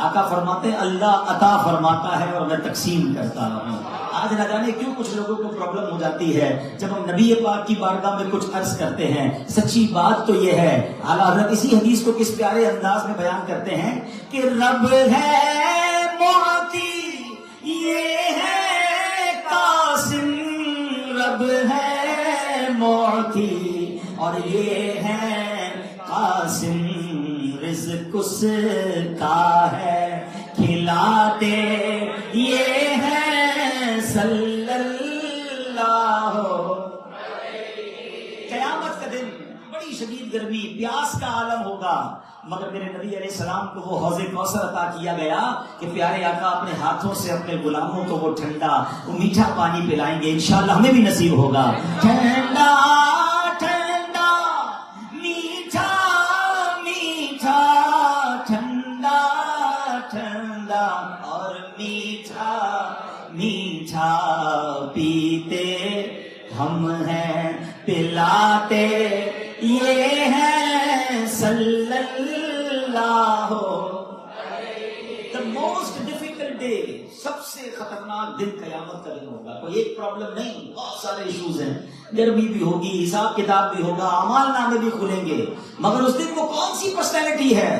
آقا فرماتے ہیں اللہ عطا فرماتا ہے اور میں تقسیم کرتا ہوں. آج نہ جانے کیوں کچھ لوگوں کو پرابلم ہو جاتی ہے جب ہم نبی پاک کی بارگاہ میں کچھ عرض کرتے ہیں. سچی بات تو یہ ہے، اعلیٰ حضرت اسی حدیث کو کس پیارے انداز میں بیان کرتے ہیں کہ رب ہے معطی یہ ہے قاسم، رب ہے معطی اور یہ ہے قاسم، رزق اس کا ہے کھلاتے یہ ہے صلی اللہ. قیامت کا دن بڑی شدید گرمی پیاس کا عالم ہوگا، مگر میرے نبی علیہ السلام کو وہ حوض کوثر عطا کیا گیا کہ پیارے آقا اپنے ہاتھوں سے اپنے غلاموں کو وہ ٹھنڈا وہ میٹھا پانی پلائیں گے. انشاءاللہ ہمیں بھی نصیب ہوگا. ٹھنڈا ٹھنڈا میٹھا میٹھا، ٹھنڈا ٹھنڈا اور میٹھا میٹھا پیتے ہم ہیں پلاتے یہ ہے صلی اللہ. The most difficult day، سب سے خطرناک دن قیامت کا دن ہوگا. کوئی ایک پرابلم نہیں، بہت سارے ایشوز ہیں. گرمی بھی ہوگی، حساب کتاب بھی ہوگا، اعمال نامے بھی کھلیں گے، مگر اس دن وہ کون سی پرسنالٹی ہے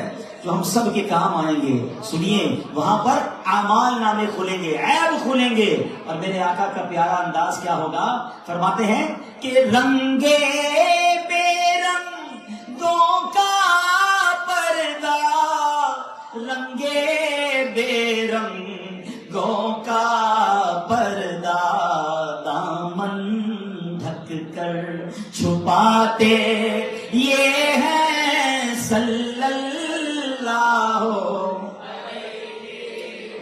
جو ہم سب کے کام آئیں گے؟ سنیے، وہاں پر اعمال نامے کھلیں گے، عیب کھلیں گے. اور میرے آقا کا پیارا انداز کیا ہوگا؟ فرماتے ہیں کہ رنگے بے رنگوں کا پردہ، رنگے بے رنگوں کا پردہ، دامن ڈھک کر چھپاتے یہ ہے صلی اللہ.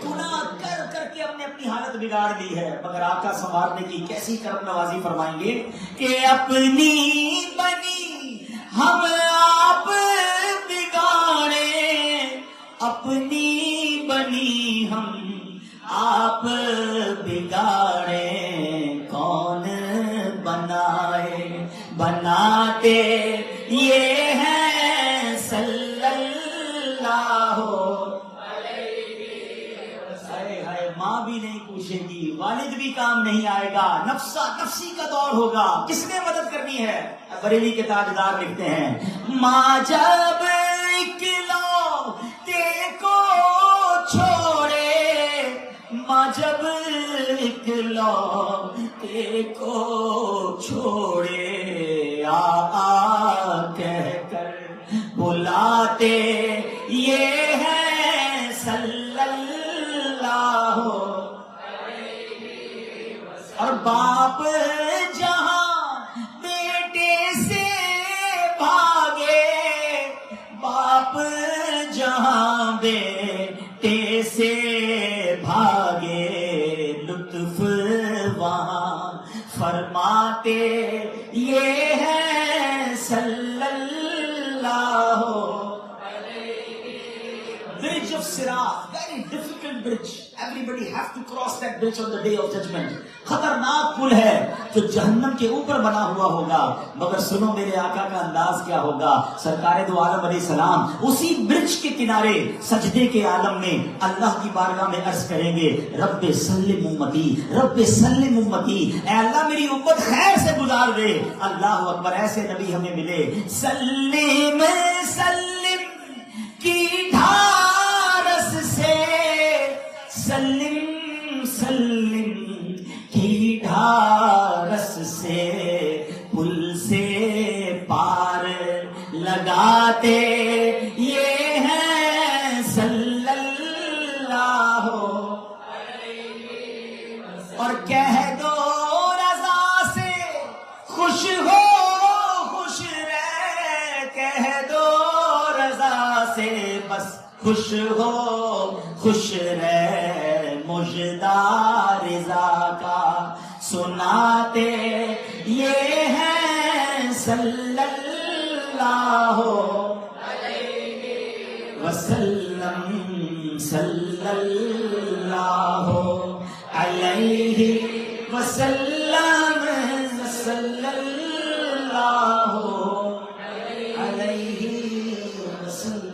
گناہ کر کر کے ہم نے اپنی حالت بگاڑ لی ہے، مگر آقا سنوارنے کی کیسی کرم نوازی فرمائیں گے کہ اپنی بنی ہم آپ بگاڑے، اپنی بنی ہم آپ بگاڑے، کون بنائے بناتے یہ ہے صلی اللہ. ماں بھی نہیں پوچھے گی، والد بھی کام نہیں آئے گا، نفسا نفسی کا دور ہوگا، کس نے مدد کرنی ہے؟ بریلی کے تاجدار لکھتے ہیں ماں جب اکلوتے کو چھوڑے، ماں جب اکلوتے کو چھوڑے، آ کہہ کر بلاتے یہ ہے صلی اللہ. اور باپ جہاں بیٹے سے بھاگے، باپ جہاں بیٹے سے بھاگے، لطف وہاں فرماتے یہ ہے صلی اللہ. Bridge of Sirat, very difficult bridge. Everybody have to cross that bridge on the day of judgment. خطرناک پل ہے جو جہنم کے اوپر بنا ہوا ہوگا، مگر سنو میرے آقا کا انداز کیا ہوگا. سرکار دو عالم علیہ السلام اسی برج کے کنارے سجدے کے عالم میں اللہ کی بارگاہ میں عرض کریں گے رب سلم امتی، رب سلم امتی، اے اللہ میری امت خیر سے گزار دے. اللہ اکبر، ایسے نبی ہمیں ملے. سلم سلم کی ڈھارس سے، سلم سلم کی ڈھارس سے، پل سے پار لگاتے یہ ہے صلی اللہ. اور کہہ دو رضا سے خوش ہو خوش رہ، کہہ دو رضا سے بس خوش ہو خوش رہ، مژدہ رضا کا سناتے یہ ہے صلی اللہ وسلم، صلی اللہ علیہ وسلم، صلی اللہ علیہ وسلم.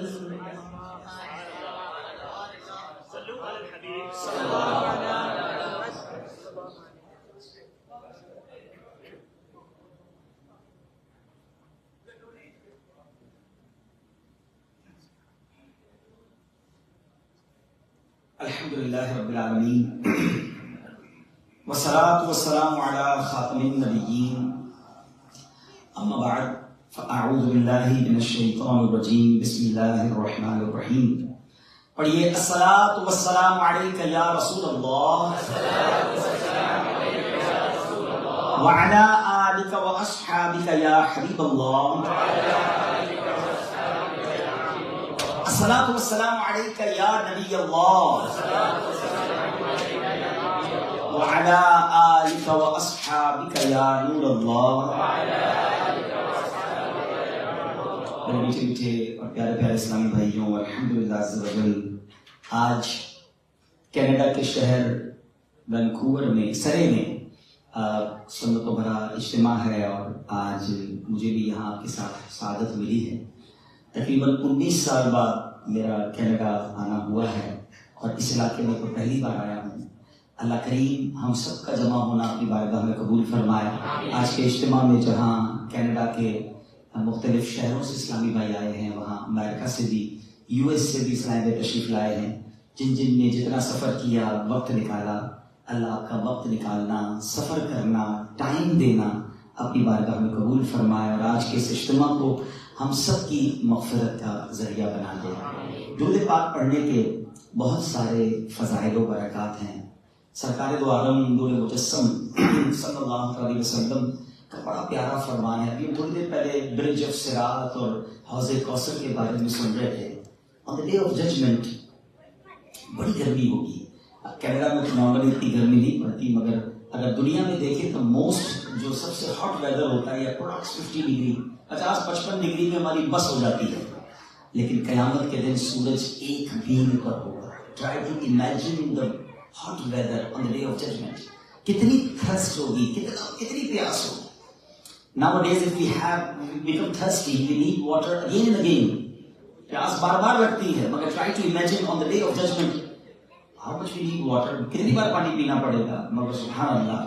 الحمدللہ رب العالمین والصلاة والسلام علی خاتم النبیین اما بعد فاعوذ باللہ من الشیطان الرجیم بسم اللہ الرحمن الرحیم. پڑھیے الصلاۃ والسلام علیک یا رسول اللہ وعلی آلک واصحابک یا حبیب اللہ. الصلاۃ والسلام علیک یا نبی اللہ وعلی آلک واصحابک یا نور اللہ. میٹھے میٹھے اور پیارے پیارے اسلامی بھائیوں، الحمدللہ عز و جل آج کینیڈا کے شہر وینکوور میں سرے میں سنت و بھرا اجتماع ہے، اور آج مجھے بھی یہاں آپ کے ساتھ سعادت ملی ہے. تقریباً 19 سال بعد میرا کینیڈا آنا ہوا ہے اور اس علاقے میں تو پہلی بار آیا ہوں. اللہ کریم ہم سب کا جمع ہونا اپنی بارگاہ میں قبول فرمائے. آج کے اجتماع میں جہاں کینیڈا کے مختلف شہروں سے اسلامی بھائی آئے ہیں، وہاں امریکہ سے بھی، یو ایس سے بھی اسلامی بھائی تشریف لائے ہیں. جن جن نے جتنا سفر کیا، وقت نکالا، اللہ آپ کا وقت نکالنا، سفر کرنا، ٹائم دینا اپنی بارگاہ میں قبول فرمائے، اور آج کے اس اجتماع کو ہم سب کی مغفرت کا ذریعہ بنا دے. درود پاک پڑھنے کے بہت سارے فضائل و برکات ہیں. سرکار دو عالم نور مجسم صلی اللہ علیہ وسلم کا بڑا پیارا فرمان ہے. ابھی تھوڑی دیر پہلے برج آف صراط اور حوض کوثر کے بارے میں سن رہے تھے. آن دا ڈے آف ججمنٹ بڑی گرمی ہوگی. کینیڈا میں تو نارملی اتنی گرمی نہیں پڑتی، مگر اگر دنیا میں دیکھیں تو موسٹ جو سب سے ہاٹ ویدر ہوتا ہے اپروکس 50 ڈگری، 50-55 ڈگری میں ہماری بس ہو جاتی ہے. لیکن قیامت کے دن سورج ایک میل پر ہوگا. Try to imagine the hot weather on the day of judgment. کتنی تھرسٹ ہوگی، کتنی پیاس ہوگی. Nowadays if we become thirsty, we need water again and again. پیاس بار بار لگتی ہے، مگر try to imagine on the day of judgment how much we need water. کتنی بار پانی پینا پڑے گا. مگر سبحان اللہ،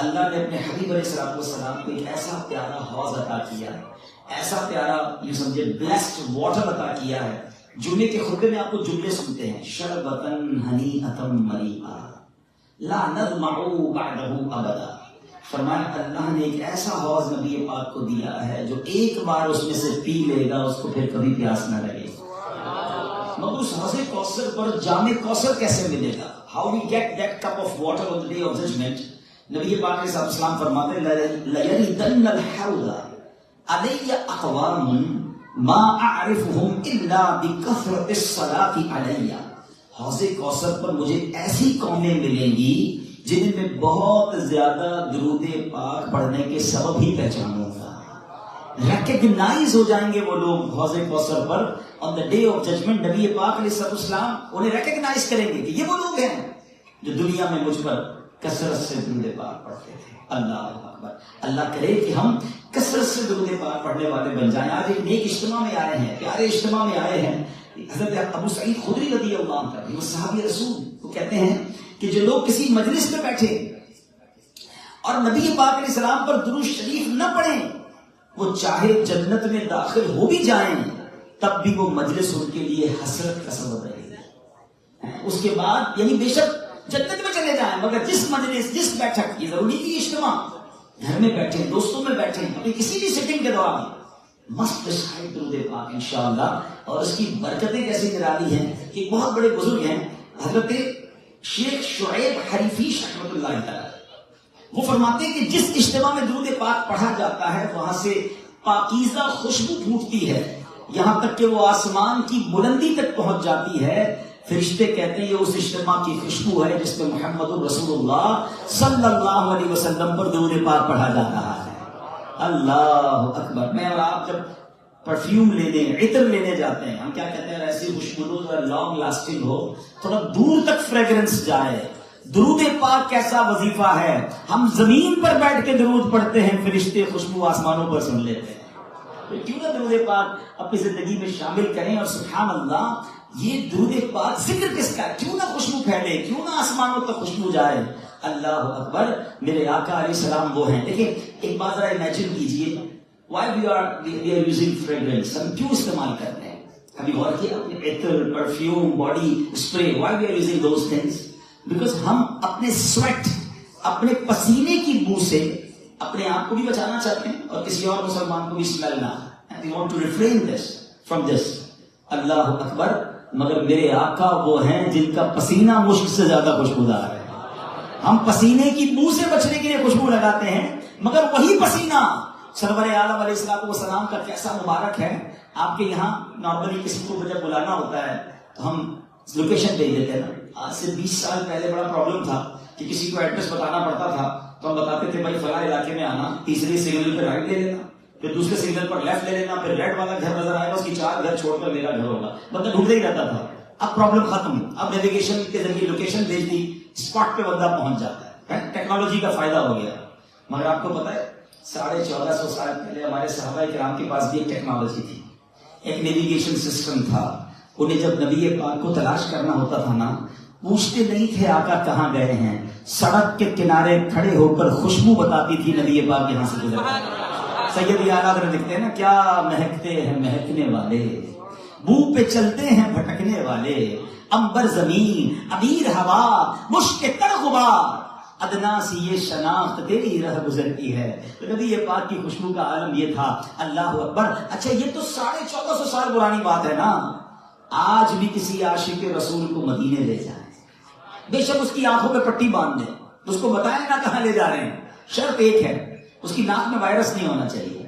اللہ نے اپنے حبیب علیہ الصلوۃ والسلام کو ایک ایسا پیارا حوض عطا کیا ہے، ایسا پیارا یہ سمجھے بلیسڈ واٹر عطا کیا ہے. جمعے کے خطبے میں آپ کو جملے سنتے ہیں، شربتن ہنیئۃ مریئا لا نظمع بعدہ ابدا. فرمایا اللہ نے ایک ایسا حوض نبی پاک کو دیا ہے جو ایک بار اس میں سے پی لے گا اس کو پھر کبھی پیاس نہ لگے. مگر اس حوض کوثر پر جام کوثر کیسے ملے گا؟ How we get that cup of water on the day of judgment? نبی پاک علیہ السلام فرماتے ہیں لیردن الحوض علی اقوام ما اعرفهم الا بکثرۃ الصلاۃ علی. حوض کوثر پر مجھے ایسی قومیں ملیں گی جن میں بہت زیادہ درود پاک پڑھنے کے سبب ہی پہچانوں گا. ریکگنائز ہو جائیں گے وہ لوگ حوض کوثر پر آن دا ڈے آف ججمنٹ. نبی پاک علیہ السلام انہیں ریکگنائز کریں گے کہ یہ وہ لوگ ہیں جو دنیا میں مجھ پر کثرت سے درود پاک پڑھتے تھے. اللہ اکبر. اللہ کرے کہ ہم کثرت سے درود پاک پڑھنے والے بن جائیں. آج ایک نیک اجتماع میں آئے ہیں، پیارے اجتماع میں آئے ہیں. حضرت ابو سعید خدری رضی اللہ عنہ، وہ صحابی رسول، وہ کہتے ہیں کہ جو لوگ کسی مجلس میں بیٹھے اور نبی پاک علیہ السلام پر درود شریف نہ پڑھیں، وہ چاہے جنت میں داخل ہو بھی جائیں تب بھی وہ مجلس ان کے لیے حسرت کا سبب رہے گی. اس کے بعد یعنی بے شک جنت میں چلے جائیں، مگر جس مجلس، جس بیٹھک، یہ ضروری نہیں اجتماع، گھر میں بیٹھے، دوستوں میں بیٹھے، اپنی کسی بھی سیٹنگ کے دوران مست شاید درود پاک انشاءاللہ. اور اس کی برکتیں کیسی نرالی ہیں کہ بہت بڑے بزرگ ہیں حضرت شیخ شعیب حریفیش رحمۃ اللہ تعالی، وہ فرماتے ہیں کہ جس اجتماع میں درود پاک پڑھا جاتا ہے وہاں سے پاکیزہ خوشبو پھوٹتی ہے، یہاں تک کہ وہ آسمان کی بلندی تک پہنچ جاتی ہے. فرشتے کہتے ہیں یہ اس اجتماع کی خوشبو ہے جس میں محمد رسول اللہ صلی اللہ علیہ وسلم پر درود پاک پڑھا جا رہا ہے. اللہ اکبر. میں اور آپ جب پرفیوم لینے، عطر لینے جاتے ہیں، ہم کیا کہتے ہیں؟ ایسی خوشبو جو لانگ لاسٹنگ ہو، تھوڑا دور تک فریگرنس جائے. درود پاک کیسا وظیفہ ہے. ہم زمین پر بیٹھ کے درود پڑھتے ہیں، فرشتے خوشبو آسمانوں پر سن لیتے ہیں. تو کیوں نہ درود پاک اپنی زندگی میں شامل کریں. اور سبحان اللہ، یہ درود پاک ذکر کس کا ہے؟ کیوں نہ خوشبو پھیلے، کیوں نہ آسمانوں تک خوشبو جائے. اللہ اکبر. میرے آقا علیہ السلام وہ ہیں. دیکھیں ایک بات ذرا امیجن کیجئے، why we are using fragrance. ہم کیوں استعمال کرتے ہیں؟ کبھی غور کیا اپنے عطر، perfume, body spray, why we are using those things? Because ہم اپنے سویٹ، اپنے پسینے کی بو سے اپنے آپ کو بھی بچانا چاہتے ہیں اور کسی اور مسلمان کو بھی اسمیل نہ آئے. We want to refrain this from this. اللہ اکبر. مگر میرے آقا وہ ہیں جن کا پسینہ مشک سے زیادہ خوشبودار ہے. ہم پسینے کی بو سے بچنے کے لیے خوشبو لگاتے ہیں، مگر وہی پسینہ سرور عالم علیہ الصلوۃ والسلام کا کیسا مبارک ہے. آپ کے یہاں نارملی کسی کو جب بلانا ہوتا ہے تو ہم لوکیشن دے دیتے ہیں نا. آج سے 20 سال پہلے بڑا پرابلم تھا کہ کسی کو ایڈریس بتانا پڑتا تھا تو ہم بتاتے تھے بھائی فلاں علاقے میں آنا، تیسرے سگنل پہ رائٹ لے لینا، پھر دوسرے سگنل پر لیفٹ لے لینا، پھر ریڈ والا گھر نظر آئے گا، اس کی 4 گھر چھوڑ کر میرا گھر ہوگا. بندہ ڈھونڈتا ہی رہتا تھا. اب پرابلم ختم. اب نیویگیشن کے ذریعے لوکیشن بھیج دی، اسپاٹ پہ بندہ پہنچ جاتا ہے. ٹیکنالوجی کا فائدہ ہو گیا. مگر آپ کو پتا ہے 1450 سال پہلے ہمارے صحابہ کرام کے پاس بھی ایک ٹیکنالوجی تھی، ایک نیویگیشن سسٹم تھا. انہیں جب نبی پاک کو تلاش کرنا ہوتا تھا نا، پوچھتے نہیں تھے آقا کہاں گئے ہیں، سڑک کے کنارے کھڑے ہو کر خوشبو بتاتی تھی نبی پاک یہاں سے گزر. سید اعلیٰ حضرت لکھتے ہیں نا، کیا مہکتے ہیں مہکنے والے، بو پہ چلتے ہیں بھٹکنے والے، امبر زمین ابیر ہوا مشک تر غبار، ادنا سی یہ شناخت تیری رہ گزرتی ہے. تو نبی پاک کی خوشبو کا عالم یہ تھا. اللہ اکبر. اچھا یہ تو 1450 سال پرانی بات ہے نا. آج بھی کسی عاشق رسول کو مدینے لے جائیں، بے شک اس کی آنکھوں پہ پٹی باندھ دیں، اس کو بتائیں نا کہاں لے جا رہے ہیں. شرط ایک ہے، اس کی ناک میں وائرس نہیں ہونا چاہیے.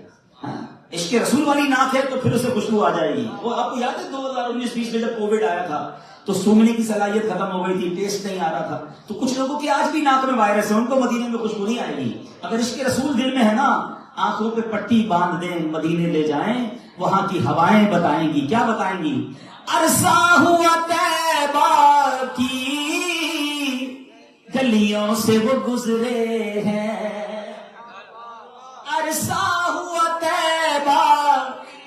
عشق رسول والی ناک ہے تو پھر اسے خوشبو آ جائے گی. وہ آپ کو یاد ہے 2019-20 میں جب کووڈ آیا تھا تو سونگنے کی صلاحیت ختم ہو گئی تھی، ٹیسٹ نہیں آ رہا تھا. تو کچھ لوگوں کی آج بھی ناک میں وائرس ہے، ان کو مدینے میں خوشبو نہیں آئے گی. اگر عشق رسول دل میں ہے نا، آنکھوں پہ پٹی باندھ دیں، مدینے لے جائیں، وہاں کی ہوائیں بتائیں گی. کیا بتائیں گی؟ عرصہ ہوا طیبہ کی گلیوں سے وہ گزرے ہیں، عرصہ ہوا طیبہ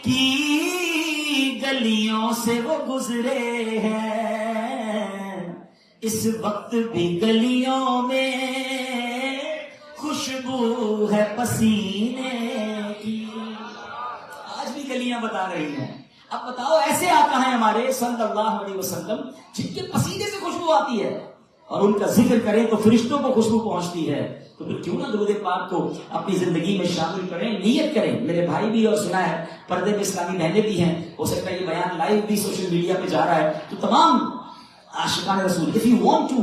کی گلیوں سے وہ گزرے ہیں، اس وقت بھی گلیوں میں خوشبو ہے پسینے کی. آج بھی گلیاں بتا رہی ہیں. اب بتاؤ ایسے آقا ہیں ہمارے صلی اللہ علیہ وسلم جن کے پسینے سے خوشبو آتی ہے، اور ان کا ذکر کریں تو فرشتوں کو خوشبو پہنچتی ہے. تو پھر کیوں نہ درود پاک کو اپنی زندگی میں شامل کریں، نیت کریں. میرے بھائی بھی اور سنا ہے پردے میں اسلامی بہنیں بھی ہیں، ہو سکتا ہے یہ بیان لائیو بھی سوشل میڈیا پہ جا رہا ہے. تو تمام عاشقان رسول، if you want to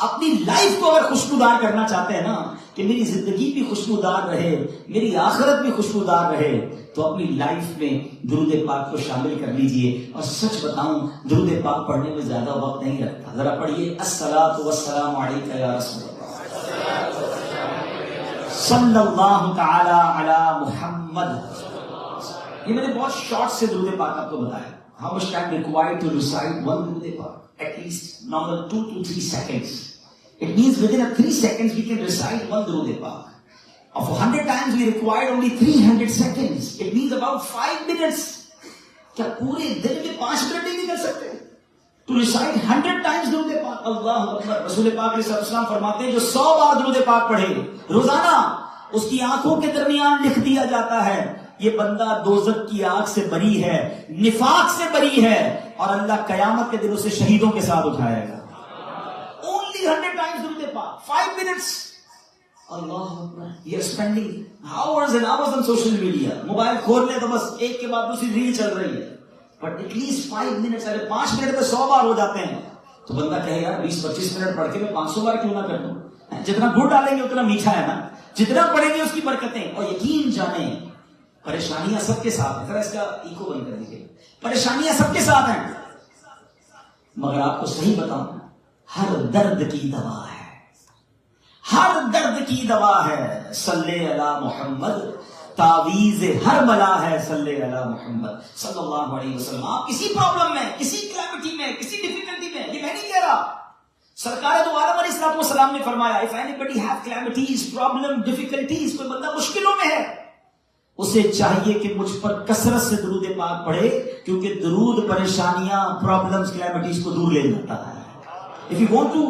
اپنی لائف کو اگر خوشبودار کرنا چاہتے ہیں نا، کہ میری زندگی بھی خوشبودار رہے، میری آخرت بھی خوشبودار رہے، تو اپنی لائف میں درود پاک کو شامل کر لیجئے. اور سچ بتاؤں درود پاک پڑھنے میں زیادہ وقت نہیں لگتا. ذرا پڑھیے، الصلاۃ والسلام علیک یا رسول اللہ صلی اللہ تعالی علی محمد. یہ میں نے بہت شارٹ سے درود پاک آپ کو بتایا. How much time required to recite one درود پاک? At least normal 2 to 3 seconds. It means within 3 seconds we can recite one درود پاک. Of 100 times we required only 300 seconds. It means about 5 minutes. کیا پورے دن میں 5 منٹ نہیں نکل سکتے to recite 100 times درود پاک؟ اللہ اکبر. رسول پاک علیہ السلام فرماتے ہیں جو 100 بار درود پاک پڑھے روزانہ، اس کی آنکھوں کے درمیان لکھ دیا جاتا ہے یہ بندہ دوزخ کی آگ سے بری ہے، نفاق سے بری ہے، اور اللہ قیامت کے دن اسے شہیدوں کے ساتھ اٹھائے گا. Only 100 times درود پاک، 5 minutes. Allah Akbar. You are spending hours and hours on social media. Mobile کھول لیں تو بس ایک کے بعد دوسری ریل چل رہی ہے. But at least 5 minutes، اگر 5 منٹ میں 100 بار ہو جاتے ہیں تو بندہ کہے یار 20-25 منٹ پڑھ کے میں 500 بار کیوں نہ کر دوں. جتنا گڑ ڈالیں گے اتنا میٹھا ہے نا، جتنا پڑھیں گے اس کی برکتیں. اور یقین جانیں پریشانیاں سب کے ساتھ ہیں. ذرا اس کا ایکو بند کر دیجیے. پریشانیاں سب کے ساتھ ہیں، مگر آپ کو صحیح بتاؤں ہر درد کی دوا ہے، ہر درد کی دوا ہے. صلی علی محمد، تعویذ ہر بلا ہے. صلی علی محمد صلی اللہ علیہ وسلم. آپ کسی پرابلم میں، کسی کلیمٹی میں، کسی ڈیفیکلٹی میں، یہ میں نہیں کہہ رہا، سرکار دو عالم علیہ الصلوۃ والسلام نے فرمایا if anybody have calamities, problem, difficulties، کوئی بندہ مشکلوں میں ہے، اسے چاہیے کہ مجھ پر کثرت سے درود پاک پڑھے، کیونکہ درود پریشانیاں، پرابلمز، کلیمٹیز کو دور لے جاتا ہے. If you want to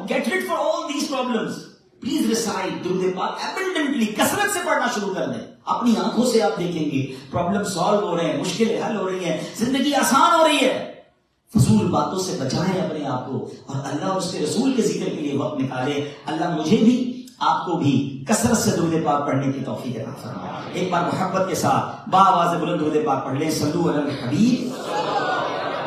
get rid for all these problems, please recite درود پاک abundantly، کثرت سے پڑھنا شروع کر دیں. اپنی آنکھوں سے آپ دیکھیں گے پرابلم سالو ہو رہے ہیں، مشکلیں حل ہو رہی ہیں، زندگی آسان ہو رہی ہے. فضول باتوں سے بچائیں اپنے آپ کو اور اللہ اور اس کے رسول کے ذکر کے لیے وقت نکالے. اللہ مجھے بھی آپ کو بھی کثرت سے درود پاک پڑھنے کی توفیق عطا فرمائے. ایک بار محبت کے ساتھ باآواز بلند درود پاک پڑھ لیں. صلو علی الحبیب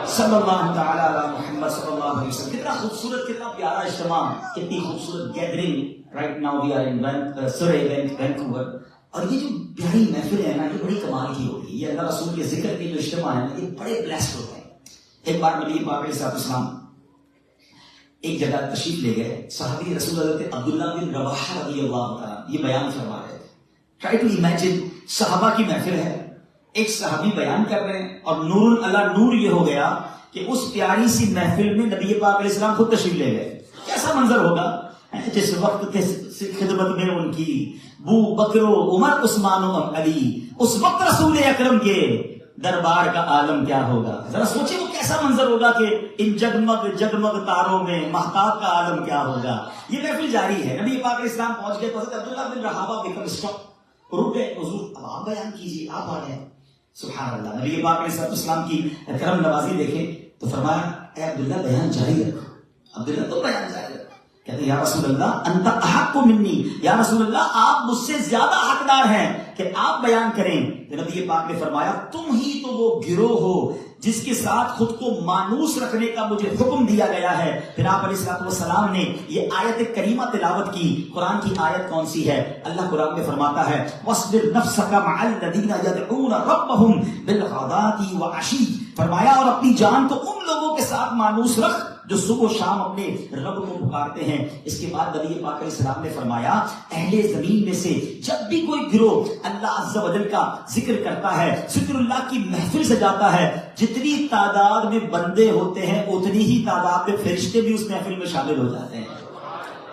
صلی اللہ تعالی علی محمد صلی اللہ علیہ وسلم. کتنا خوبصورت، کتنا پیارا اجتماع، کتنی خوبصورت gathering. Right now we are in Surrey Vancouver. اور یہ جو پیاری محفل ہے نا، یہ بڑی کمال کی ہوگی. یہ اللہ رسول کے ذکر کے جو اجتماع ہے نا، یہ بڑے بلیسڈ ہوتے ہیں. ایک بار نبی پاک علیہ السلام ایک جگہ تشریف لے گئے. صحابی رسول حضرت عبداللہ بن رواحہ رضی اللہ تعالیٰ یہ بیان فرما رہے تھے. ٹرائی ٹو امیجن، صحابہ کی محفل ہے، ایک صحابی بیان کر رہے ہیں اور نور اللہ نور یہ ہو گیا کہ اس پیاری سی محفل میں نبی پاک علیہ السلام خود تشریف لے گئے. کیسا منظر ہوگا جس وقت کے خدمت میں ان کی بو بکر و عمر عثمان و علی، اس وقت رسول اکرم کے دربار کا عالم کیا ہوگا. ذرا سوچیں وہ کیسا منظر ہوگا کہ ان جگمگ جگمگ تاروں میں مہتاب کا عالم کیا ہوگا. یہ محفل جاری ہے. نبی پاک علیہ السلام پہنچ گئے. حضرت عبداللہ بن رہابہ بیکم اسٹاپ، رک گئے. حضور اب آپ بیان کیجیے، آپ آ گئے. سبحان اللہ. نبی پاک علیہ السلام کی کرم نوازی دیکھیں تو فرمایا اے عبداللہ بیان جاری رکھو. عبداللہ تو بیان جاری رکھو. کہتے یا رسول اللہ انت احق منی، یا رسول اللہ آپ مجھ سے زیادہ حقدار ہیں کہ آپ بیان کریں. نبی پاک نے فرمایا تم ہی تو وہ گروہ ہو جس کے ساتھ خود کو مانوس رکھنے کا مجھے حکم دیا گیا ہے. پھر آپ علیہ الصلوۃ والسلام نے یہ آیت کریمہ تلاوت کی. قرآن کی آیت کون سی ہے؟ اللہ قرآن میں فرماتا ہے وَاصْبِرْ نَفْسَكَ مَعَ الَّذِينَ يَدْعُونَ رَبَّهُمْ بِالْغَدَاةِ وَعَشِيِّ. فرمایا اور اپنی جان کو ان لوگوں کے ساتھ مانوس رکھ جو صبح و شام اپنے رب کو پکارتے ہیں. اس کے بعد نبی پاک علیہ السلام نے فرمایا اہل زمین میں سے جب بھی کوئی گروہ اللہ عز و جل کا ذکر کرتا ہے، ذکر اللہ کی محفل سجاتا ہے، جتنی تعداد میں بندے ہوتے ہیں اتنی ہی تعداد میں فرشتے بھی اس محفل میں شامل ہو جاتے ہیں.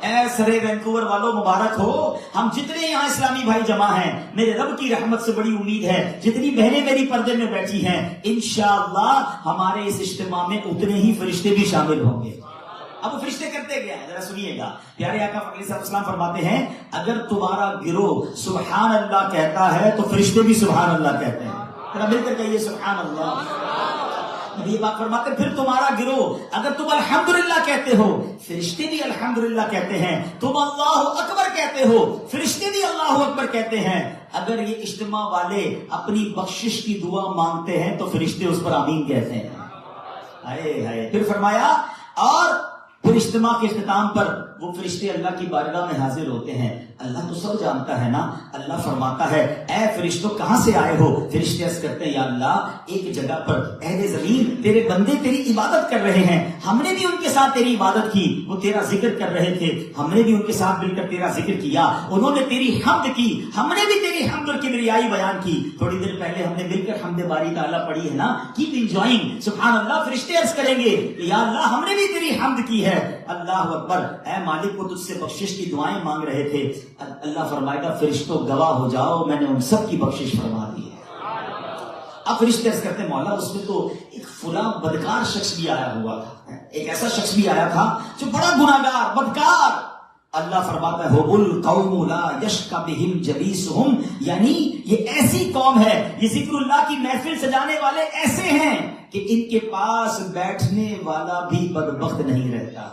اے سرے وینکوور والوں مبارک ہو. ہم جتنے یہاں اسلامی بھائی جمع ہیں، میرے رب کی رحمت سے بڑی امید ہے جتنی بہنیں میری پردے میں بیٹھی ہیں انشاءاللہ ہمارے اس اجتماع میں اتنے ہی فرشتے بھی شامل ہوں گے. اب وہ فرشتے کرتے کیا ہیں ذرا سنیے گا. پیارے آقا علیہ السلام فرماتے ہیں اگر تمہارا گروہ سبحان اللہ کہتا ہے تو فرشتے بھی سبحان اللہ کہتے ہیں. ذرا مل کر کہیے سبحان اللہ. نبی پاک فرماتے پھر تمہارا گروہ اگر تم الحمدللہ کہتے ہو فرشتے بھی الحمدللہ کہتے ہیں. تم اللہ اکبر کہتے ہو فرشتے بھی اللہ اکبر کہتے ہیں. اگر یہ اجتماع والے اپنی بخشش کی دعا مانگتے ہیں تو فرشتے اس پر آمین کہتے ہیں. ہائے ہائے. پھر فرمایا اور پھر اجتماع کے اختتام پر وہ فرشتے اللہ کی بارگاہ میں حاضر ہوتے ہیں. اللہ تو سب جانتا ہے نا. اللہ فرماتا ہے اے فرشتوں کہاں سے آئے ہو؟ فرشتے عرض کرتے ہیں یا اللہ ایک جگہ پر اہل زمین تیرے بندے تیری عبادت کر رہے ہیں، ہم نے بھی ان کے ساتھ تیری عبادت کی. وہ تیرا ذکر کر رہے تھے، ہم نے بھی ان کے ساتھ مل کر تیرا ذکر کیا. انہوں نے تیری حمد کی، ہم نے بھی تیری حمد اور کبریائی بیان کی. تھوڑی دیر پہلے ہم نے مل کر حمد باری تعالیٰ پڑھی ہے نا. کیپ انجوائنگ سبحان اللہ. فرشتے عرض کریں گے یا اللہ ہم نے بھی تیری حمد کی ہے. اللہ اکبر. اے مالک وہ تجھ سے بخشش کی دعائیں مانگ رہے تھے. اللہ فرمائے گا فرشتوں گواہ ہو جاؤ میں نے ان سب کی بخشش فرما دی ہے. اب فرشتے عرض کرتے ہیں مولا اس میں تو ایک فلاں بدکار شخص بھی آیا ہوا تھا، ایک ایسا شخص بھی آیا تھا جو بڑا گناہگار بدکار. اللہ فرماتا ہے هُمُ الْقَوْمُ لَا يَشْقَ بِهِمْ جَلِيسُهُمْ. یعنی یہ ایسی قوم ہے، یہ ذکر اللہ کی محفل سجانے والے ایسے ہیں کہ ان کے پاس بیٹھنے والا بھی بدبخت نہیں رہتا،